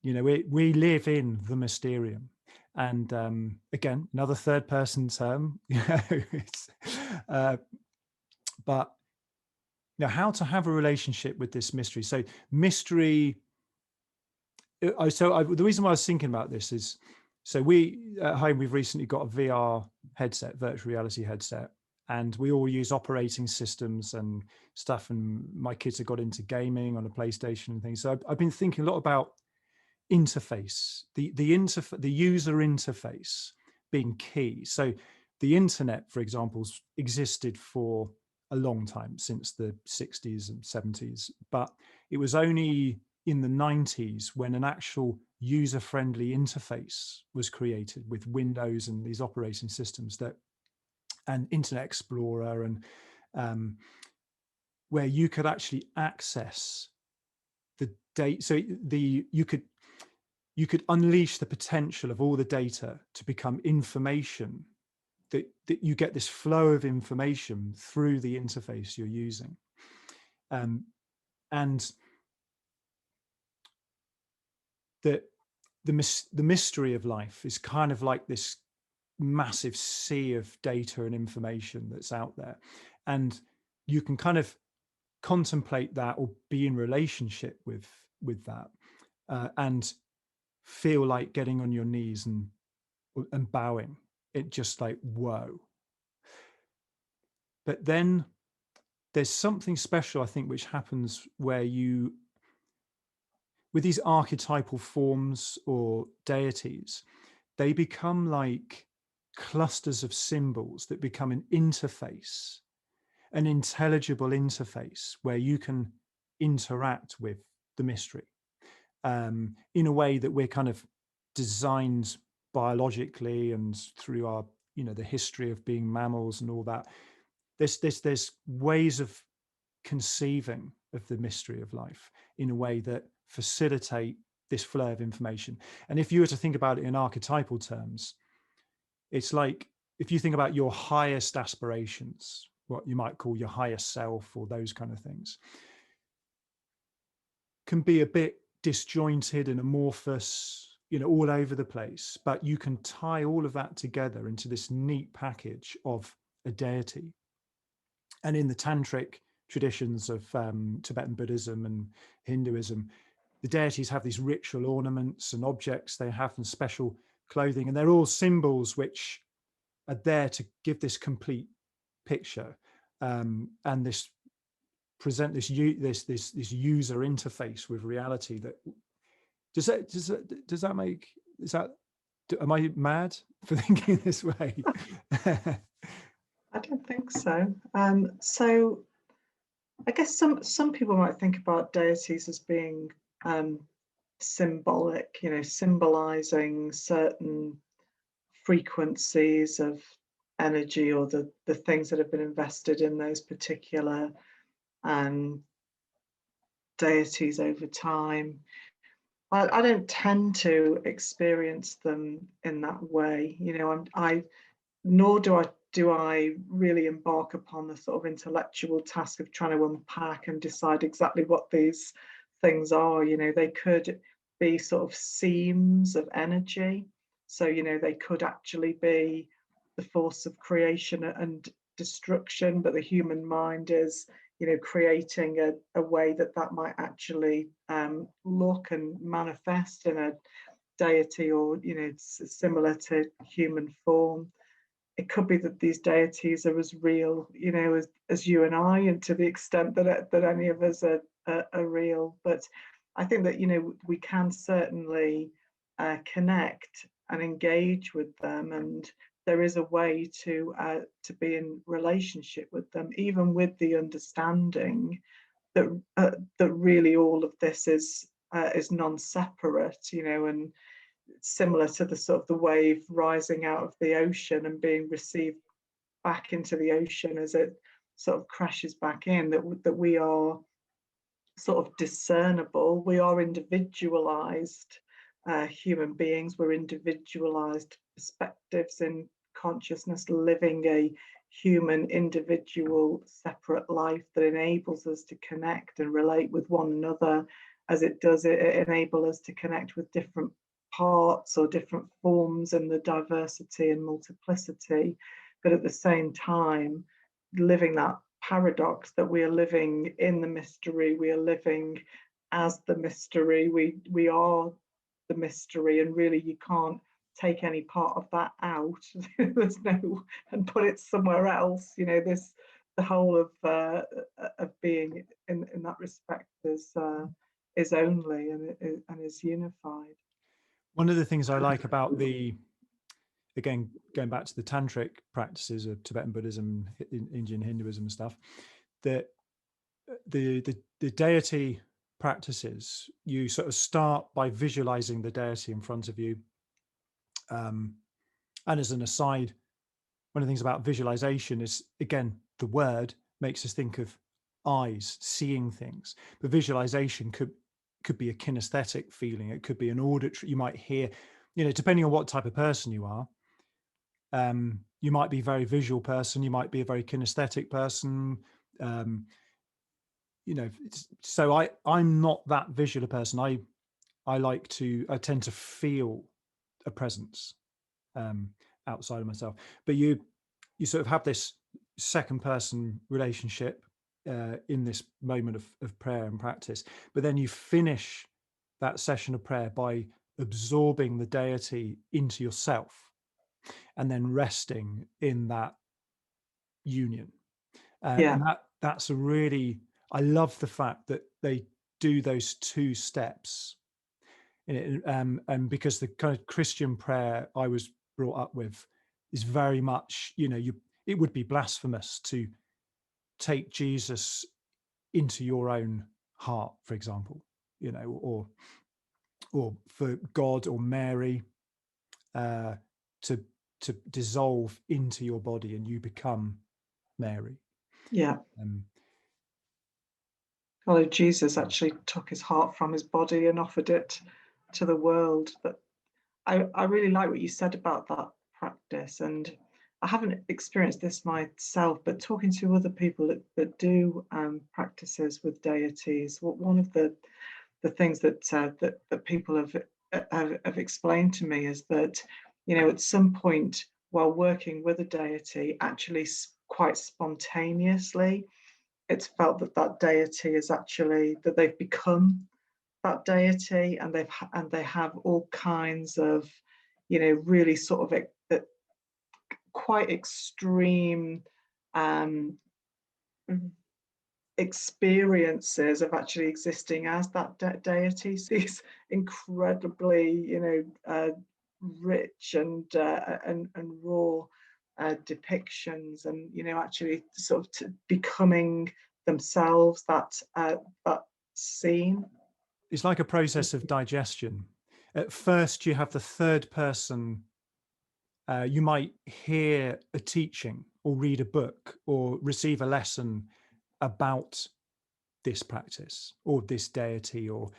You know, we live in the mysterium. And again, another third person term, you know, but you know, how to have a relationship with this mystery. So mystery, the reason why I was thinking about this is, so we at home, we've recently got a VR headset, virtual reality headset, and we all use operating systems and stuff. And my kids have got into gaming on a PlayStation and things. So I've been thinking a lot about interface, the user interface being key. So the internet, for example, existed for a long time, since the 60s and 70s, but it was only in the 90s when an actual user-friendly interface was created with Windows and these operating systems, that and Internet Explorer, and where you could actually access the data. So you could unleash the potential of all the data to become information, that you get this flow of information through the interface you're using. And the mystery of life is kind of like this massive sea of data and information that's out there. And you can kind of contemplate that or be in relationship with that, and feel like getting on your knees and bowing. It just like, whoa. But then there's something special, I think, which happens where you, with these archetypal forms or deities, they become like clusters of symbols that become an interface, an intelligible interface where you can interact with the mystery, in a way that we're kind of designed biologically and through our, you know, the history of being mammals and all that. There's ways of conceiving of the mystery of life in a way that facilitate this flow of information. And if you were to think about it in archetypal terms, it's like, if you think about your highest aspirations, what you might call your higher self or those kind of things, can be a bit disjointed and amorphous, you know, all over the place, but you can tie all of that together into this neat package of a deity. And in the tantric traditions of Tibetan Buddhism and Hinduism, the deities have these ritual ornaments and objects. They have some special clothing, and they're all symbols which are there to give this complete picture, and this present this user interface with reality. That does that make, is that, am I mad for thinking this way?
I don't think so. So I guess some people might think about deities as being symbolic, you know, symbolizing certain frequencies of energy, or the things that have been invested in those particular deities over time. I don't tend to experience them in that way, you know. Nor do I really embark upon the sort of intellectual task of trying to unpack and decide exactly what these things are. You know, they could be sort of seams of energy. So, you know, they could actually be the force of creation and destruction, but the human mind is, you know, creating a way that might actually look and manifest in a deity, or, you know, similar to human form. It could be that these deities are as real, you know, as you and I, and to the extent that any of us are real. But I think that, you know, we can certainly connect and engage with them, and there is a way to be in relationship with them, even with the understanding that really all of this is non-separate, you know, and similar to the sort of the wave rising out of the ocean and being received back into the ocean as it sort of crashes back in, that we are sort of discernible. We are individualized human beings. We're individualized perspectives in consciousness, living a human, individual, separate life that enables us to connect and relate with one another. As it does, it enables us to connect with different parts or different forms and the diversity and multiplicity. But at the same time, living that paradox that we are living in the mystery, we are living as the mystery, we are the mystery, and really you can't take any part of that out. There's no, and put it somewhere else. This, the whole of being in that respect is only and is unified.
One of the things I like about again, going back to the tantric practices of Tibetan Buddhism, Indian Hinduism and stuff, that the deity practices, you sort of start by visualizing the deity in front of you. And as an aside, one of the things about visualization is, again, the word makes us think of eyes, seeing things. But visualization could be a kinesthetic feeling. It could be an auditory. You might hear, depending on what type of person you are. You might be a very visual person. You might be a very kinesthetic person. So I'm not that visual a person. I tend to feel a presence outside of myself. But you sort of have this second person relationship in this moment of prayer and practice. But then you finish that session of prayer by absorbing the deity into yourself and then resting in that union. And that's a really, I love the fact that they do those two steps in it. And because the kind of Christian prayer I was brought up with is very much, it would be blasphemous to take Jesus into your own heart, for example, or for God or Mary to dissolve into your body and you become Mary.
Although Jesus actually took his heart from his body and offered it to the world. But I really like what you said about that practice, and I haven't experienced this myself, but talking to other people that do practices with deities, one of the things that people have explained to me is that, at some point while working with a deity, actually quite spontaneously, it's felt that deity is actually, that they've become that deity, and they have all kinds of, really sort of quite extreme experiences of actually existing as that deity. So these incredibly, rich and raw depictions, and actually sort of becoming themselves that scene.
It's like a process of digestion. At first, you have the third person. You might hear a teaching or read a book or receive a lesson about this practice or this deity, or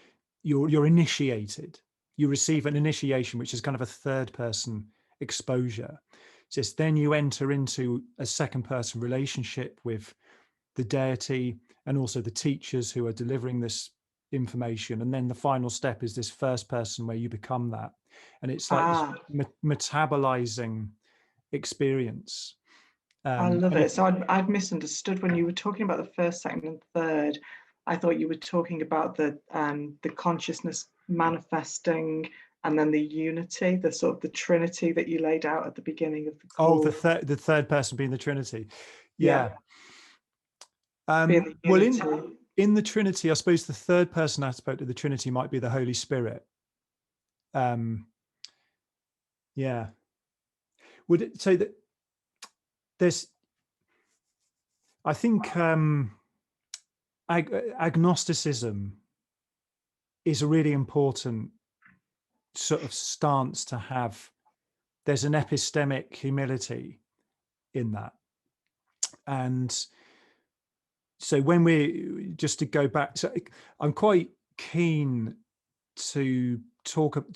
you're initiated. You receive an initiation, which is kind of a third person exposure. Just then you enter into a second person relationship with the deity and also the teachers who are delivering this information. And then the final step is this first person where you become that. And it's like this metabolizing experience.
I love it. So I've misunderstood when you were talking about the first, second, and third. I thought you were talking about the consciousness manifesting, and then the unity, the sort of the Trinity that you laid out at the beginning of the call.
Oh, the third person being the Trinity. Yeah.
Well,
in the Trinity, I suppose the third person aspect of the Trinity might be the Holy Spirit. Yeah. Would it say that there's, I think agnosticism is a really important sort of stance to have. There's an epistemic humility in that. And so when we just to go back, so I'm quite keen to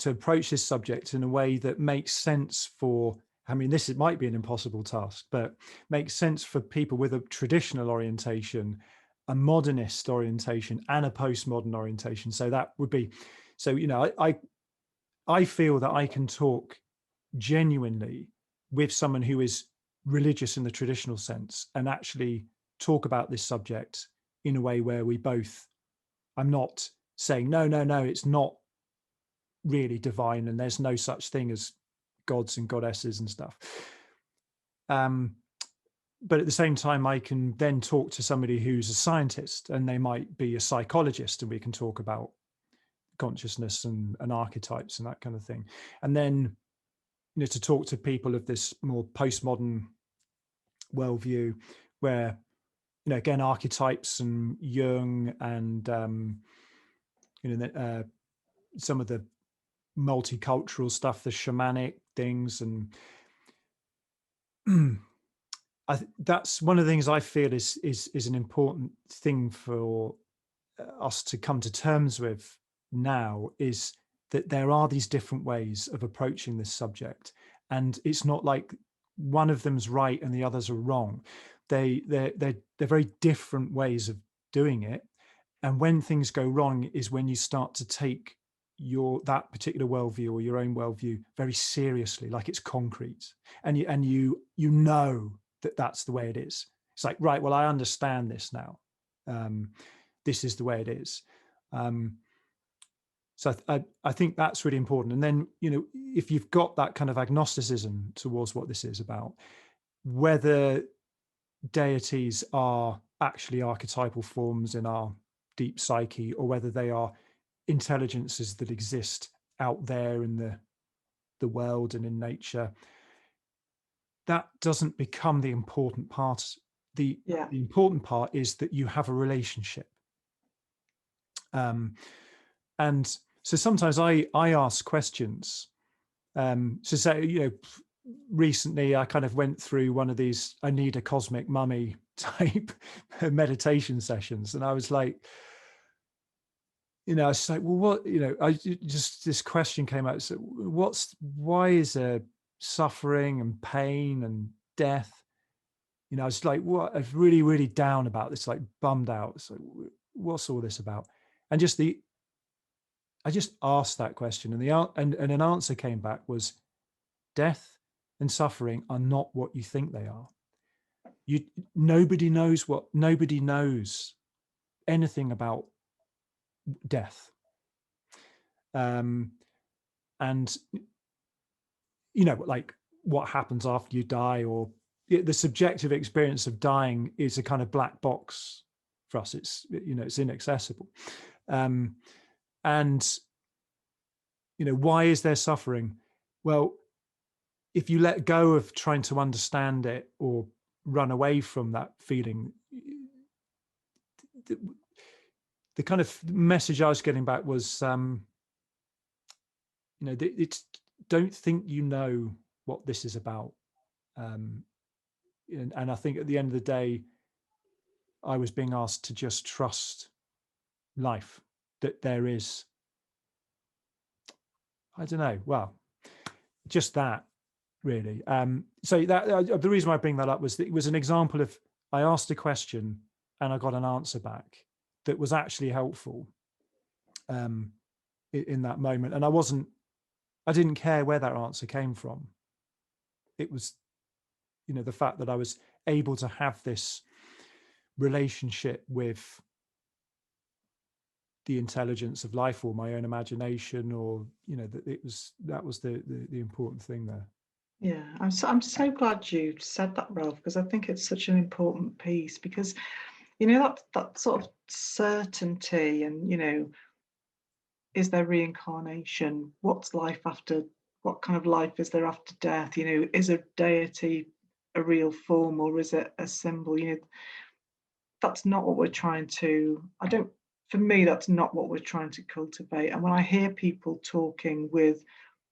approach this subject in a way that makes sense for, I mean, might be an impossible task, but makes sense for people with a traditional orientation, a modernist orientation, and a postmodern orientation. So that would be, so, you know, I feel that I can talk genuinely with someone who is religious in the traditional sense and actually talk about this subject in a way where we both, I'm not saying, no, it's not really divine and there's no such thing as gods and goddesses and stuff. But at the same time, I can then talk to somebody who's a scientist and they might be a psychologist, and we can talk about consciousness and archetypes and that kind of thing. And then, you know, to talk to people of this more postmodern worldview where, you know, again, archetypes and Jung and, you know, some of the multicultural stuff, the shamanic things. And that's one of the things I feel is an important thing for us to come to terms with now, is that there are these different ways of approaching this subject, and it's not like one of them's right and the others are wrong. They're very different ways of doing it, and when things go wrong is when you start to take that particular worldview or your own worldview very seriously, like it's concrete, and you know that that's the way it is. It's like, right, well, I understand this now. This is the way it is. So I think that's really important. And then, you know, if you've got that kind of agnosticism towards what this is about, whether deities are actually archetypal forms in our deep psyche, or whether they are intelligences that exist out there in the world and in nature, that doesn't become the important part. The important part is that you have a relationship. And so sometimes I ask questions. So say, you know, recently I kind of went through one of these I need a cosmic mummy type meditation sessions, and I was like, you know, I was like, well, what, you know, this question came out. So why is there suffering and pain and death? You know, I was like, what? I was really, really down about this, like bummed out. So what's all this about? And I just asked that question, and an answer came back was, death and suffering are not what you think they are. Nobody knows anything about death. And you know, like what happens after you die, or the subjective experience of dying is a kind of black box for us. It's, you know, it's inaccessible. And, you know, why is there suffering? Well, if you let go of trying to understand it or run away from that feeling, the kind of message I was getting back was, you know, it's, don't think you know what this is about. And I think at the end of the day, I was being asked to just trust life, that there is, I don't know, well, just that really. So that the reason why I bring that up was that it was an example of, I asked a question and I got an answer back that was actually helpful in that moment. And I didn't care where that answer came from. It was, you know, the fact that I was able to have this relationship with the intelligence of life, or my own imagination, or, you know, that was the important thing there.
Yeah, I'm so glad you said that, Ralph, because I think it's such an important piece, because, you know, that sort of certainty, and, you know, is there reincarnation? What's life after? What kind of life is there after death? You know, is a deity a real form, or is it a symbol? You know, that's not what we're trying to, for me, that's not what we're trying to cultivate. And when I hear people talking with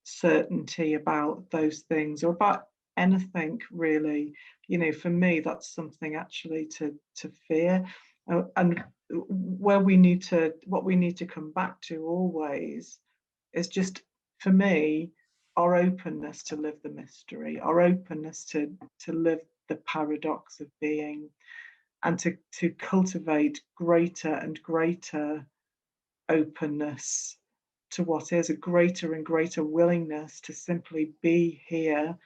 certainty about those things, or about anything really, you know, for me, that's something actually to fear. And what we need to come back to always is just, for me, our openness to live the mystery, our openness to live the paradox of being, and to cultivate greater and greater openness to what is, a greater and greater willingness to simply be here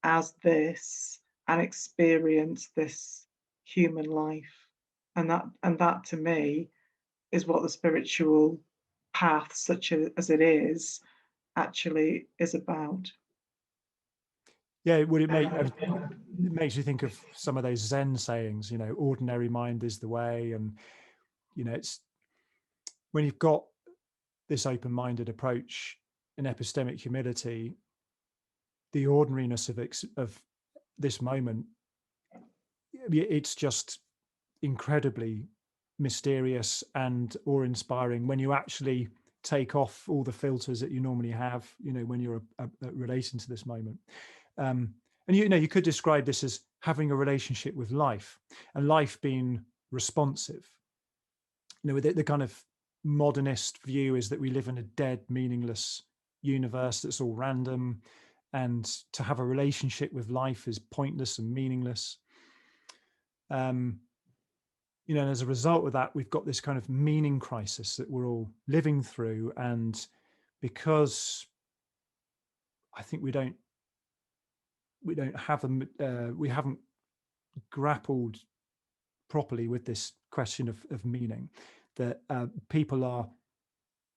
as this and experience this human life. And that to me is what the spiritual path, such as it is, actually is about.
Yeah, would it make it makes you think of some of those Zen sayings, ordinary mind is the way. And it's when you've got this open-minded approach and epistemic humility, the ordinariness of this moment, it's just incredibly mysterious and awe-inspiring when you actually take off all the filters that you normally have, when you're relating to this moment. And you could describe this as having a relationship with life, and life being responsive. The kind of modernist view is that we live in a dead, meaningless universe that's all random, and to have a relationship with life is pointless and meaningless. And as a result of that, we've got this kind of meaning crisis that we're all living through. And because I think we haven't grappled properly with this question of meaning, that people are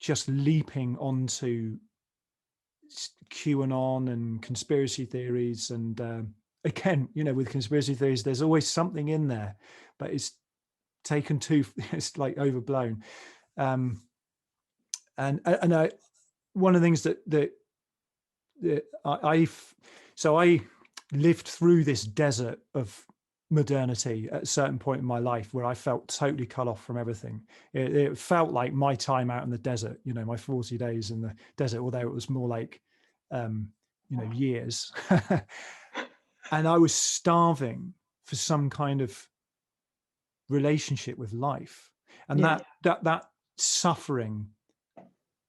just leaping onto QAnon and conspiracy theories. And again, with conspiracy theories, there's always something in there, but it's taken too, it's like overblown. And one of the things that I lived through this desert of modernity at a certain point in my life where I felt totally cut off from everything. It felt like my time out in the desert, my 40 days in the desert, although it was more like, years. And I was starving for some kind of relationship with life. And that suffering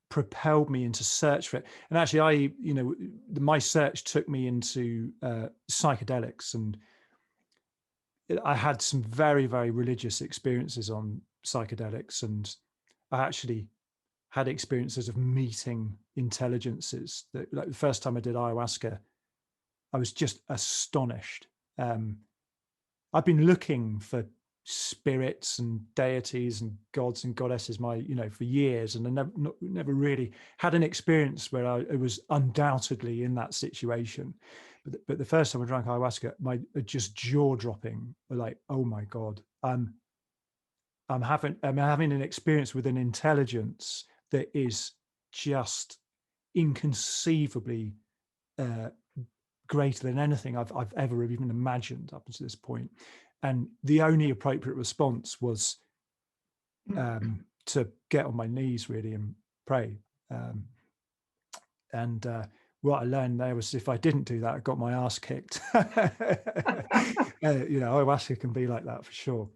propelled me into search for it. And actually my search took me into psychedelics, and I had some very, very religious experiences on psychedelics, and I actually had experiences of meeting intelligences. That, like, the first time I did ayahuasca, I was just astonished. I've been looking for spirits and deities and gods and goddesses for years, and I never really had an experience where I was undoubtedly in that situation. But the first time I drank ayahuasca, my just jaw dropping, like, oh my God, I'm having an experience with an intelligence that is just inconceivably greater than anything I've ever even imagined up until this point. And the only appropriate response was to get on my knees really and pray. And what I learned there was, if I didn't do that, I got my ass kicked. Ayahuasca can be like that for sure.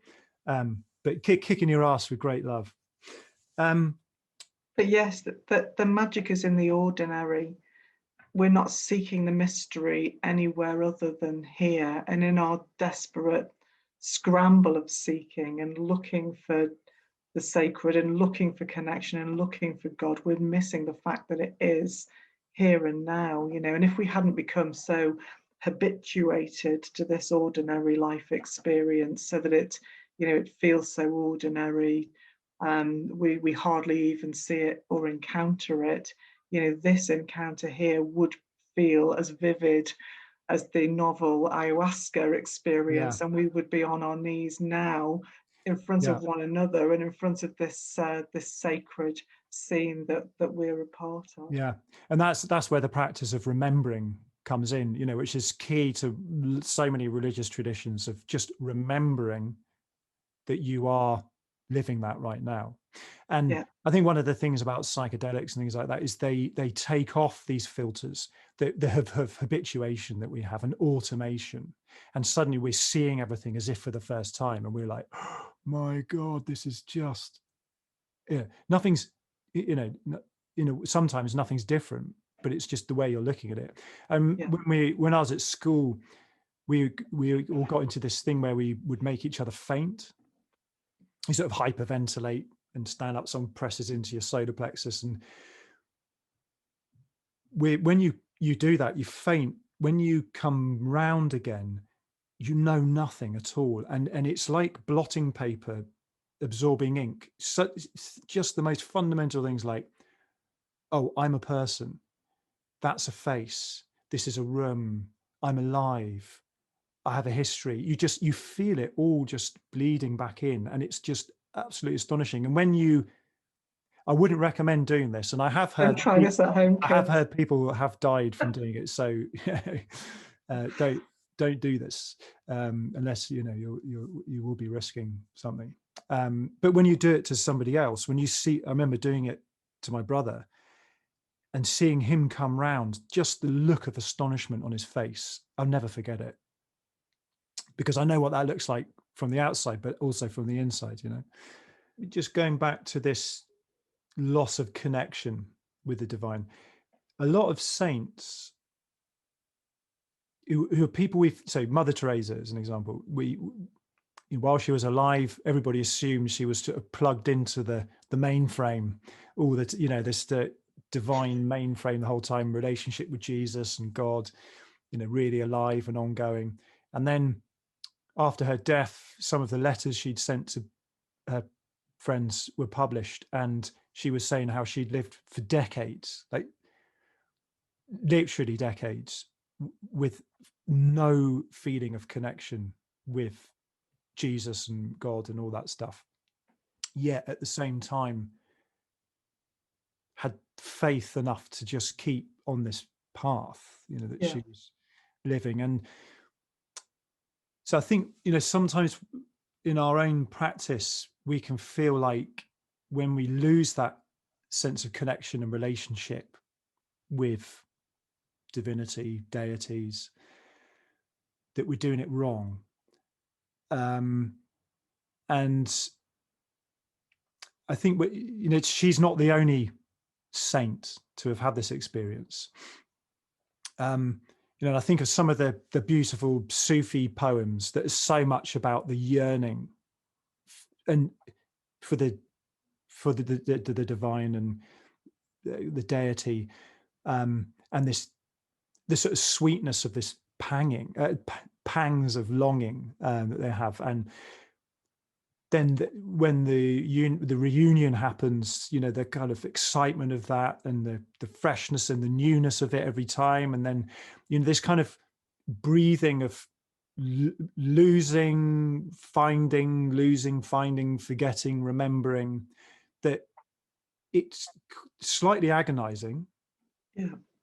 But kicking your ass with great love.
But yes, the magic is in the ordinary. We're not seeking the mystery anywhere other than here. And in our desperate scramble of seeking and looking for the sacred and looking for connection and looking for God, we're missing the fact that it is here and now, and if we hadn't become so habituated to this ordinary life experience so that it feels so ordinary, we hardly even see it or encounter it, this encounter here would feel as vivid as the novel ayahuasca experience, and we would be on our knees now in front of one another and in front of this sacred scene that we're a part of.
Yeah, and that's where the practice of remembering comes in, which is key to so many religious traditions, of just remembering that you are living that right now. And I think one of the things about psychedelics and things like that is they take off these filters that have habituation that we have, and automation, and suddenly we're seeing everything as if for the first time, and we're like, my God, this is just, nothing's, sometimes nothing's different, but it's just the way you're looking at it. When I was at school, we all got into this thing where we would make each other faint. You sort of hyperventilate and stand up, someone presses into your solar plexus, and when you do that, you faint. When you come round again, you know nothing at all, and it's like blotting paper absorbing ink. So just the most fundamental things, like, oh, I'm a person, that's a face, this is a room, I'm alive, I have a history. You feel it all just bleeding back in, and it's just absolutely astonishing. And I wouldn't recommend doing this, and I have heard,
don't try this at home,
I have heard people have died from doing it. So don't do this unless you will be risking something. But when you do it to somebody else, I remember doing it to my brother and seeing him come round, just the look of astonishment on his face, I'll never forget it, because I know what that looks like from the outside, but also from the inside. Just going back to this loss of connection with the divine, a lot of saints who are people so Mother Teresa is an example. While she was alive, everybody assumed she was sort of plugged into the mainframe, all that, this the divine mainframe the whole time, relationship with Jesus and God, really alive and ongoing. And then after her death, some of the letters she'd sent to her friends were published, and she was saying how she'd lived for decades, like literally decades, with no feeling of connection with Jesus and God and all that stuff, yet at the same time had faith enough to just keep on this path, that she was living. And so I think, sometimes in our own practice, we can feel like when we lose that sense of connection and relationship with divinity, deities, that we're doing it wrong. And I think, she's not the only saint to have had this experience. I think of some of the beautiful Sufi poems that are so much about the yearning and for the divine and the deity, and the sort of sweetness of this pangs of longing that they have. And then when the reunion happens, the kind of excitement of that, and the freshness and the newness of it every time. And then, this kind of breathing of losing, finding, forgetting, remembering, that it's slightly agonizing.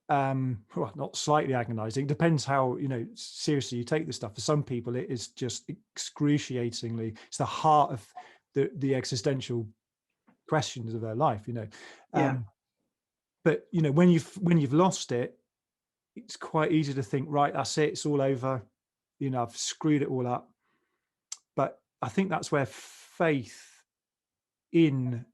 Well, not slightly agonizing, depends how seriously you take this stuff. For some people, it is just excruciatingly, it's the heart of the existential questions of their life. But when you've lost it, it's quite easy to think, right, that's it, it's all over, I've screwed it all up. But I think that's where faith in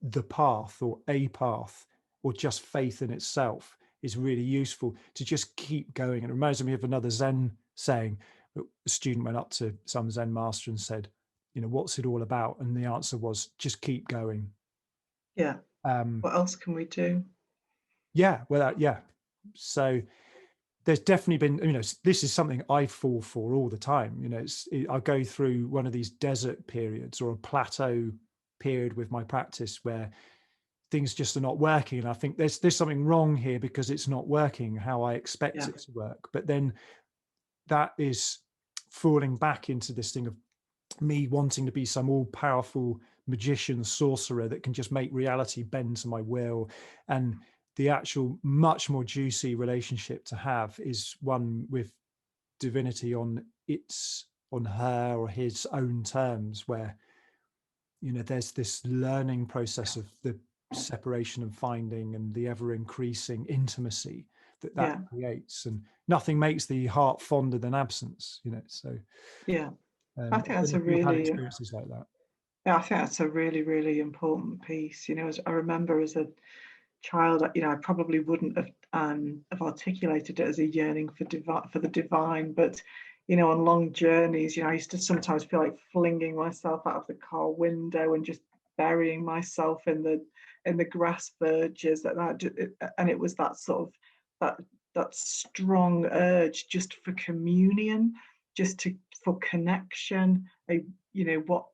the path, or a path, or just faith in itself, is really useful to just keep going. And it reminds me of another Zen saying. A student went up to some Zen master and said, what's it all about? And the answer was, just keep going.
What else can we do?
So there's definitely been, this is something I fall for all the time. I go through one of these desert periods or a plateau period with my practice where things just are not working, and I think there's something wrong here because it's not working how I expect it to work. But then that is falling back into this thing of me wanting to be some all-powerful magician, sorcerer that can just make reality bend to my will. And the actual much more juicy relationship to have is one with divinity on her or his own terms, where there's this learning process of the separation and finding, and the ever increasing intimacy that creates. And nothing makes the heart fonder than absence, so
I think that's a
You've had
really,
experiences like that.
yeah, I think that's a really, really important piece. As I remember as a child, I probably wouldn't have articulated it as a yearning for the divine, but on long journeys, I used to sometimes feel like flinging myself out of the car window and just burying myself in the grass verges, and it was that sort of that strong urge just for communion, for connection, what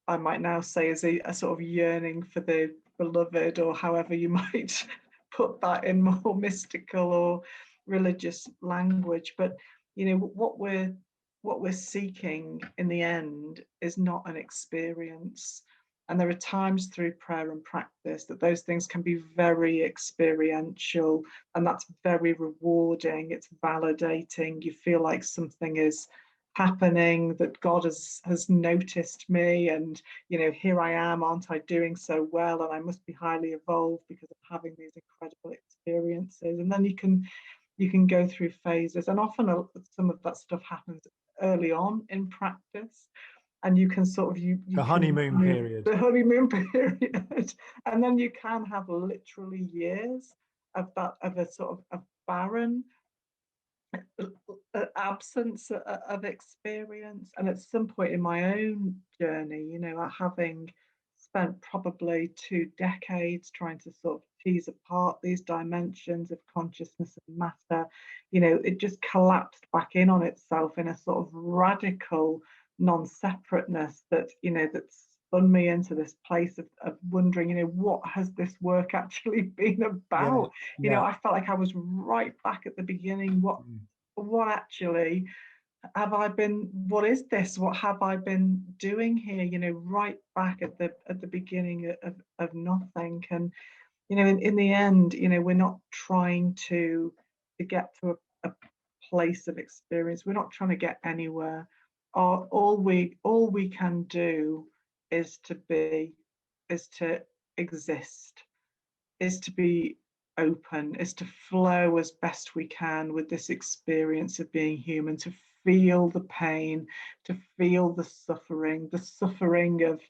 I might now say is a sort of yearning for the beloved, or however you might put that in more mystical or religious language. But what we're seeking in the end is not an experience. And there are times through prayer and practice that those things can be very experiential, and that's very rewarding. It's validating. You feel like something is happening, that God has noticed me, and here I am, aren't I doing so well, and I must be highly evolved because of having these incredible experiences. And then you can go through phases, and often some of that stuff happens early on in practice, and you can sort of
the honeymoon period.
The honeymoon period, and then you can have literally years of a sort of a barren absence of experience. And at some point in my own journey, having spent probably 2 decades trying to sort of tease apart these dimensions of consciousness and matter, it just collapsed back in on itself in a sort of radical non-separateness that spun me into this place of wondering, what has this work actually been about? I felt like I was right back at the beginning. What actually have I been, what is this, what have I been doing here, right back at the beginning of nothing. And in the end, we're not trying to get to a place of experience. We're not trying to get anywhere. All we can do is to be, is to exist, is to be open, is to flow as best we can with this experience of being human, to feel the pain, to feel the suffering of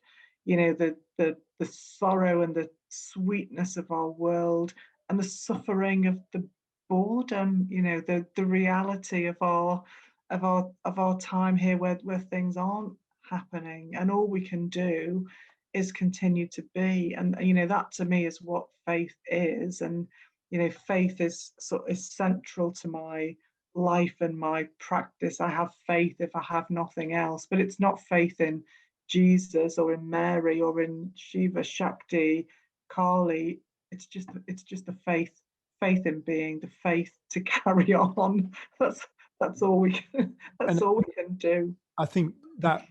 the sorrow and the sweetness of our world, and the suffering of the boredom, the reality of our time here, where things aren't happening, and all we can do is continue to be. And that to me is what faith is. And faith is central to my life and my practice. I have faith if I have nothing else, but it's not faith in Jesus or in Mary or in Shiva, Shakti, Kali. It's just the faith in being, the faith to carry on. That's all we can do.
I think that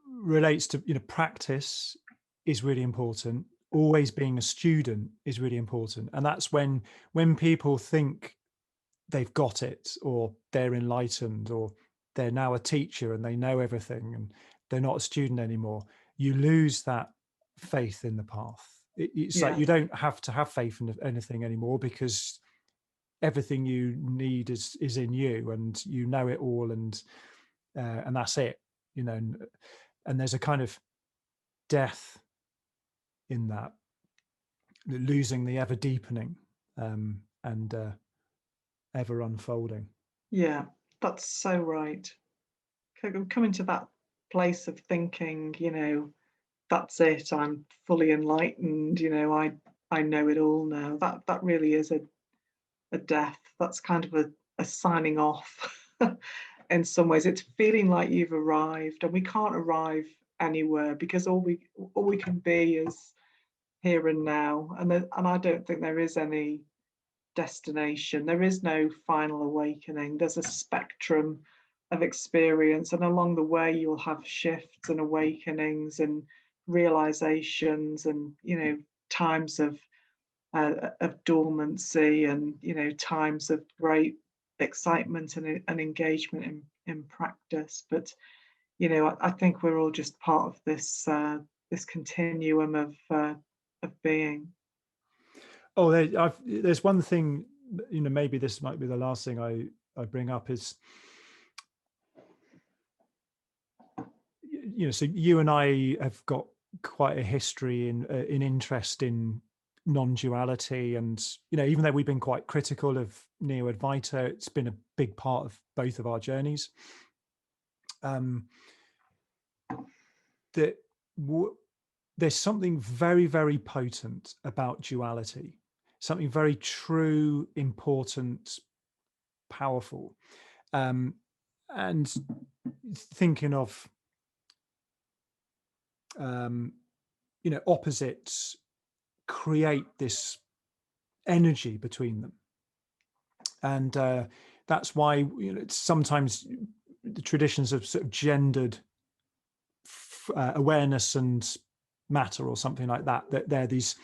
relates to practice is really important. Always being a student is really important. And that's when people think they've got it, or they're enlightened, or they're now a teacher and they know everything and they're not a student anymore, you lose that faith in the path. It's like you don't have to have faith in anything anymore, because everything you need is in you, and you know it all, and that's it, and there's a kind of death in that, losing the ever deepening and ever unfolding.
Yeah, that's so right. Coming to that place of thinking, that's it, I'm fully enlightened, I know it all now. That really is a death. That's kind of a signing off. In some ways, it's feeling like you've arrived, and we can't arrive anywhere, because all we can be is here and now. And I don't think there is any destination. There is no final awakening. There's a spectrum of experience, and along the way you'll have shifts and awakenings and realizations, and times of dormancy, and times of great excitement and engagement in practice. But I think we're all just part of this continuum of being.
Oh, there's one thing, maybe this might be the last thing I bring up, is so you and I have got quite a history in interest in non-duality, and even though we've been quite critical of neo-advaita, it's been a big part of both of our journeys. There's something very, very potent about duality, something very true, important, powerful, and thinking of opposites create this energy between them, and that's why sometimes the traditions of sort of gendered awareness and matter or something like that, that they're these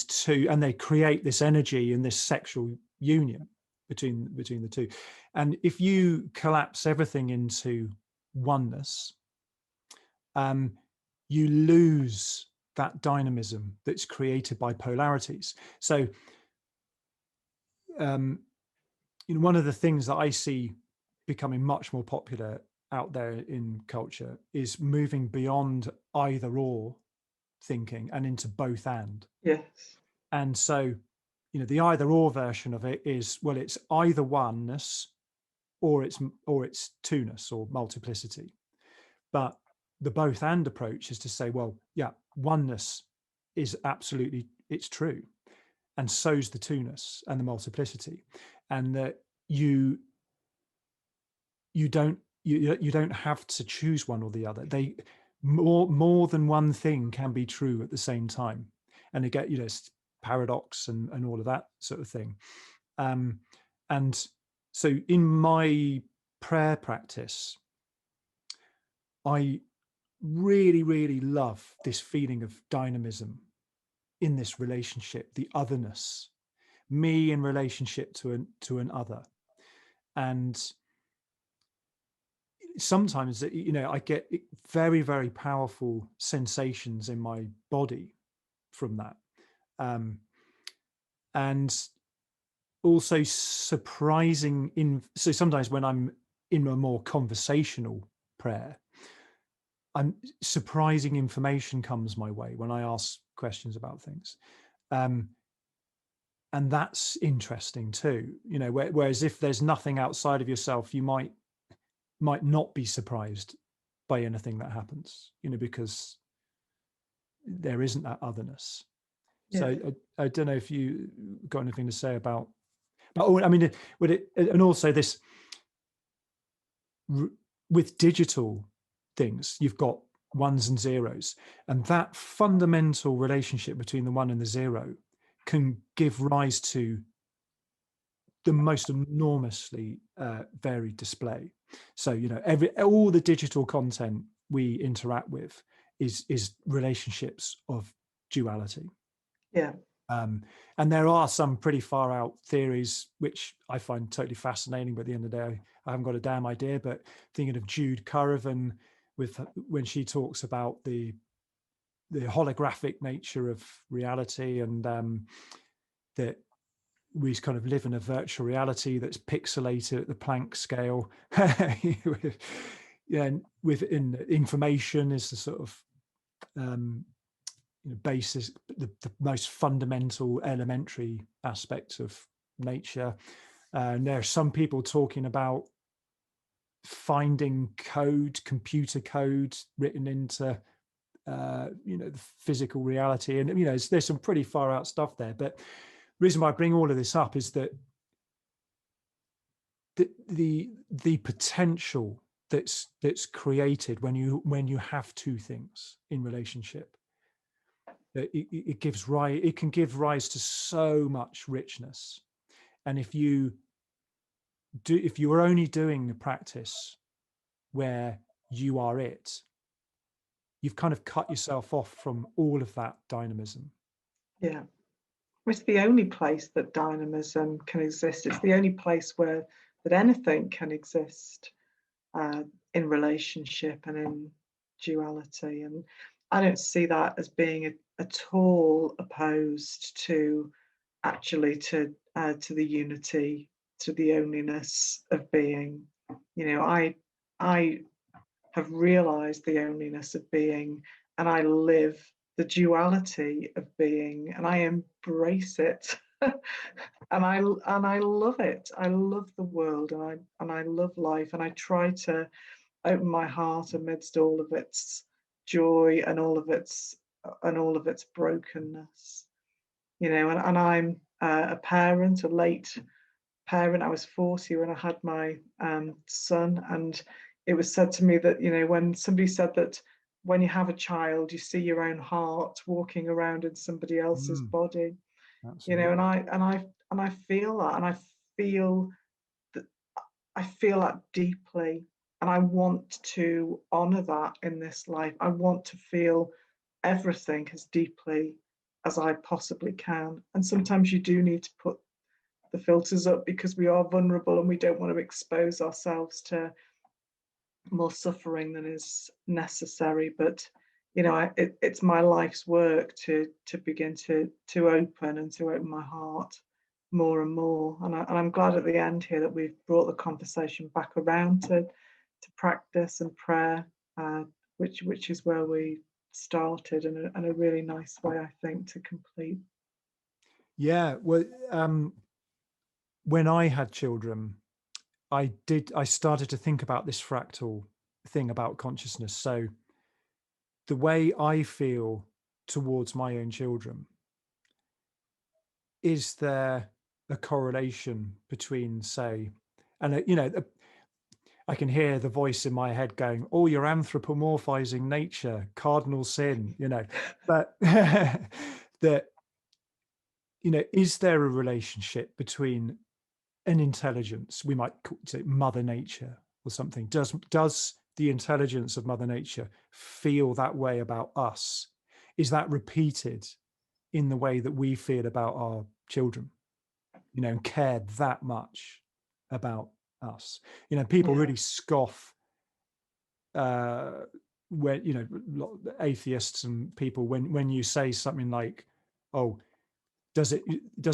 two, and they create this energy and this sexual union between the two. And if you collapse everything into oneness, you lose that dynamism that's created by polarities. So one of the things that I see becoming much more popular out there in culture is moving beyond either or thinking and into both and.
Yes.
And so, the either or version of it is, well, it's either oneness or it's two-ness or multiplicity. But the both and approach is to say, well, yeah, oneness is absolutely, it's true. And so's the two-ness and the multiplicity. And that you don't have to choose one or the other. They more than one thing can be true at the same time. And again, paradox and all of that sort of thing. And so in my prayer practice, I really, really love this feeling of dynamism in this relationship, the otherness, me in relationship to an other. And sometimes, I get very, very powerful sensations in my body from that. And also surprising so sometimes when I'm in a more conversational prayer, surprising information comes my way when I ask questions about things. And that's interesting too, whereas if there's nothing outside of yourself, you might not be surprised by anything that happens, because there isn't that otherness. Yeah. So I don't know if you got anything to say about, but I mean, would it, and also this with digital things, you've got ones and zeros, and that fundamental relationship between the one and the zero can give rise to the most enormously varied display. So all the digital content we interact with is relationships of duality.
Yeah.
And there are some pretty far out theories which I find totally fascinating, but at the end of the day I haven't got a damn idea. But thinking of Jude Currivan when she talks about the holographic nature of reality, and that we kind of live in a virtual reality that's pixelated at the Planck scale. Within information is the sort of basis, the most fundamental elementary aspects of nature. And there are some people talking about finding computer code written into the physical reality, and there's some pretty far out stuff there. But the reason why I bring all of this up is that the potential that's created when you have two things in relationship, it can give rise to so much richness. And if you are only doing a practice where you are it, you've kind of cut yourself off from all of that dynamism.
Yeah. It's the only place that dynamism can exist. It's the only place where that anything can exist in relationship and in duality. And I don't see that as being at all opposed to actually to the unity, to the onlyness of being. I have realized the onlyness of being, and I live the duality of being, and I embrace it. And I love it. I love the world, and I love life, and I try to open my heart amidst all of its joy and all of its brokenness. And I'm a parent, a late parent. I was 40 when I had my son, and it was said to me that, when somebody said that when you have a child, you see your own heart walking around in somebody else's body.
Absolutely.
And I feel that, and feel that I feel that deeply, and I want to honor that in this life. I want to feel everything as deeply as I possibly can. And sometimes you do need to put the filters up because we are vulnerable and we don't want to expose ourselves to more suffering than is necessary. But it's my life's work to begin to open my heart more and more. And I'm glad at the end here that we've brought the conversation back around to practice and prayer, which is where we started, and a really nice way, I think, to complete.
Yeah, well, when I had children, I started to think about this fractal thing about consciousness. So the way I feel towards my own children, is there a correlation between, say, and I can hear the voice in my head going, "Oh, you're anthropomorphizing nature, cardinal sin," but that, is there a relationship between an intelligence, we might say Mother Nature or something? Does the intelligence of Mother Nature feel that way about us? Is that repeated in the way that we feel about our children, and care that much about us? People really scoff when atheists and people, when you say something like, "Oh, does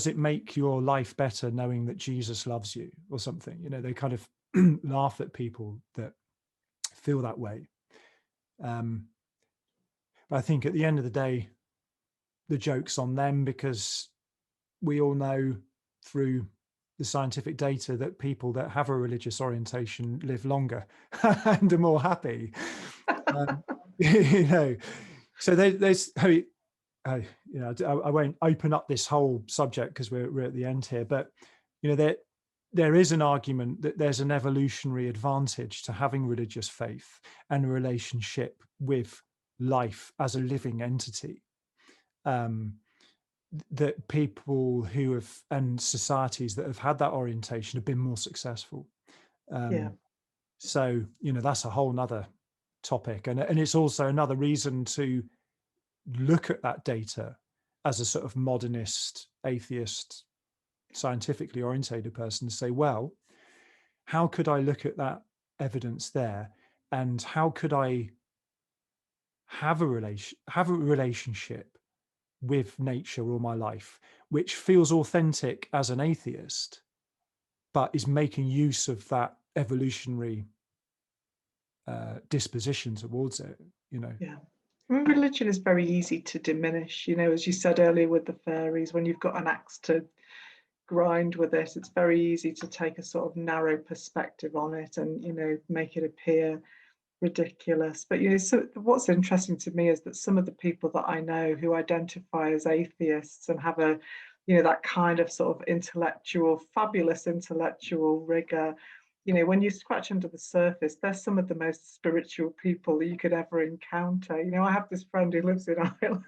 it make your life better knowing that Jesus loves you," or something? They kind of laugh at people that feel that way. But I think at the end of the day, the joke's on them, because we all know through the scientific data that people that have a religious orientation live longer and are more happy. So there's I won't open up this whole subject because we're at the end here, but there is an argument that there's an evolutionary advantage to having religious faith and a relationship with life as a living entity. That people who have, and societies that have had that orientation, have been more successful. So that's a whole nother topic, and it's also another reason to look at that data as a sort of modernist, atheist, scientifically orientated person, to say, well, how could I look at that evidence there, and how could I have a relationship with nature all my life, which feels authentic as an atheist, but is making use of that evolutionary disposition towards it.
Yeah. Religion is very easy to diminish, as you said earlier with the fairies. When you've got an axe to grind with it, it's very easy to take a sort of narrow perspective on it and make it appear ridiculous. But so what's interesting to me is that some of the people that I know who identify as atheists and have a that kind of sort of fabulous intellectual rigor, when you scratch under the surface, they're some of the most spiritual people that you could ever encounter. I have this friend who lives in Ireland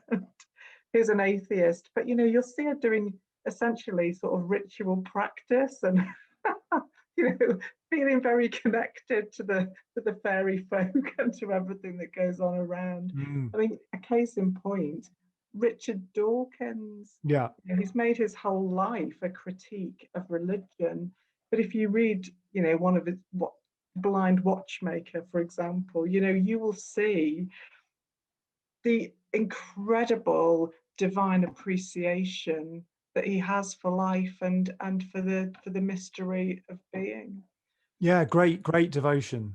who's an atheist, but you'll see her doing essentially sort of ritual practice and feeling very connected to the fairy folk and to everything that goes on around. I mean, a case in point, Richard Dawkins.
Yeah.
He's made his whole life a critique of religion. But if you read, one of his Blind Watchmaker, for example, you will see the incredible divine appreciation that he has for life and for the mystery of being.
Yeah, great devotion.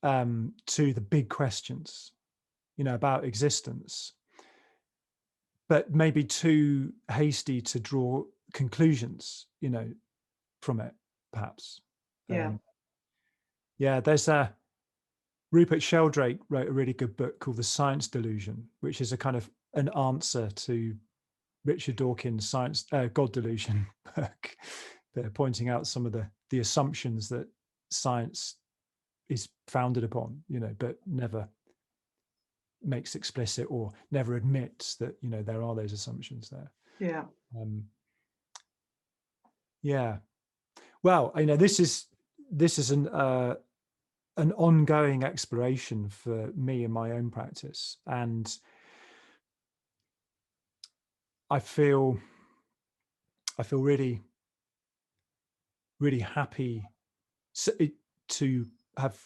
to the big questions, about existence, but maybe too hasty to draw conclusions, from it, perhaps.
Yeah.
There's Rupert Sheldrake wrote a really good book called The Science Delusion, which is a kind of an answer to Richard Dawkins' God Delusion book. They're pointing out some of the assumptions that science is founded upon, but never makes explicit or never admits that, there are those assumptions there.
Yeah.
Well, this is an ongoing exploration for me in my own practice, and I feel really, really happy to have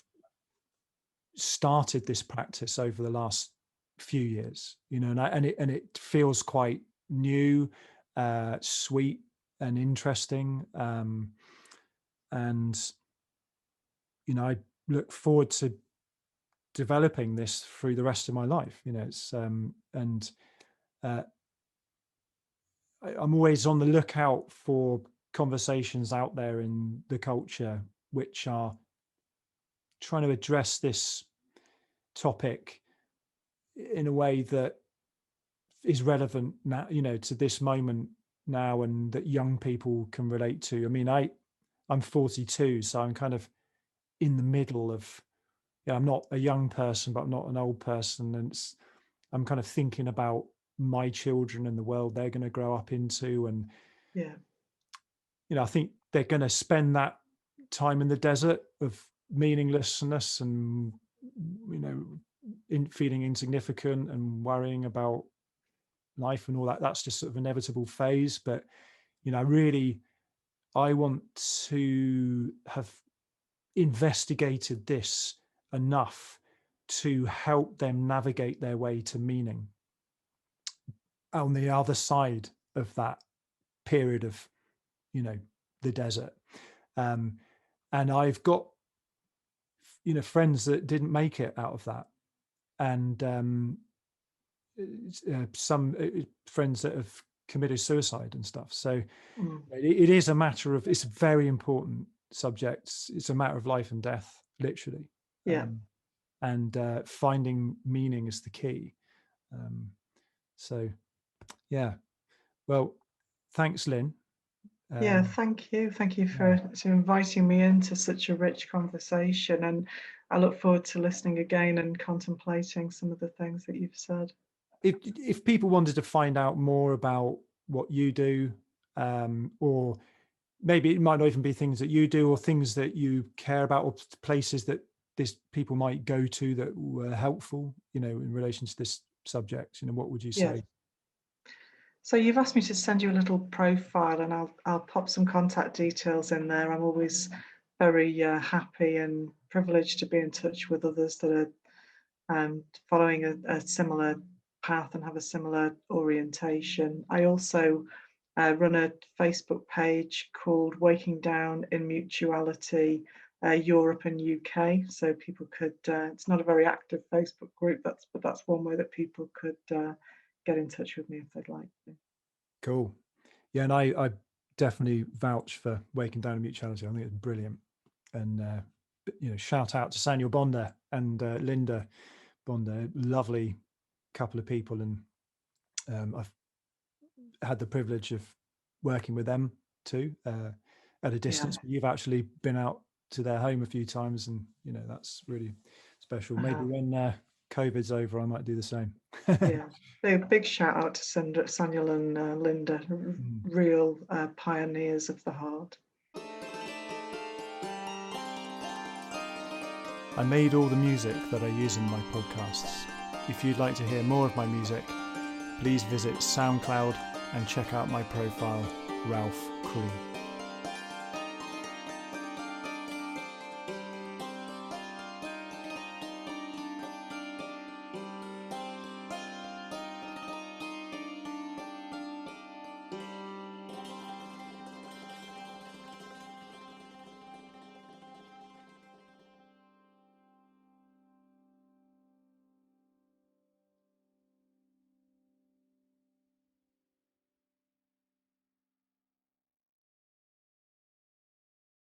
started this practice over the last few years, and it feels quite new, sweet, and interesting, and I look forward to developing this through the rest of my life. It's and I'm always on the lookout for conversations out there in the culture which are trying to address this topic in a way that is relevant now, to this moment now, and that young people can relate to. I mean, I'm 42, so I'm kind of in the middle of, I'm not a young person, but I'm not an old person, and I'm kind of thinking about my children and the world they're going to grow up into, and I think they're going to spend that time in the desert of meaninglessness and feeling insignificant and worrying about life and all that. That's just sort of inevitable phase. But I want to have investigated this enough to help them navigate their way to meaning on the other side of that period of the desert. And I've got friends that didn't make it out of that, and some friends that have committed suicide and stuff. So it is a matter of, it's a very important subject. It's a matter of life and death, literally. And finding meaning is the key. Well, thanks, Lynn.
Thank you for inviting me into such a rich conversation, and I look forward to listening again and contemplating some of the things that you've said.
If people wanted to find out more about what you do, or maybe it might not even be things that you do, or things that you care about, or places that people might go to that were helpful, in relation to this subject, what would you say?
So you've asked me to send you a little profile, and I'll pop some contact details in there. I'm always very happy and privileged to be in touch with others that are following a similar path and have a similar orientation. I also run a Facebook page called Waking Down in Mutuality Europe and UK, so people could, it's not a very active Facebook group, but that's one way that people could get in touch with me if they'd like to.
Cool. Yeah, and I definitely vouch for Waking Down in Mutuality. I think it's brilliant. And shout out to Samuel Bonder and Linda Bonder, lovely couple of people, and I've had the privilege of working with them too, at a distance. But you've actually been out to their home a few times, and that's really special. Maybe when COVID's over, I might do the same.
Big shout out to Samuel and Linda, real pioneers of the heart.
I made all the music that I use in my podcasts. If you'd like to hear more of my music, please visit SoundCloud and check out my profile, Ralph Cree.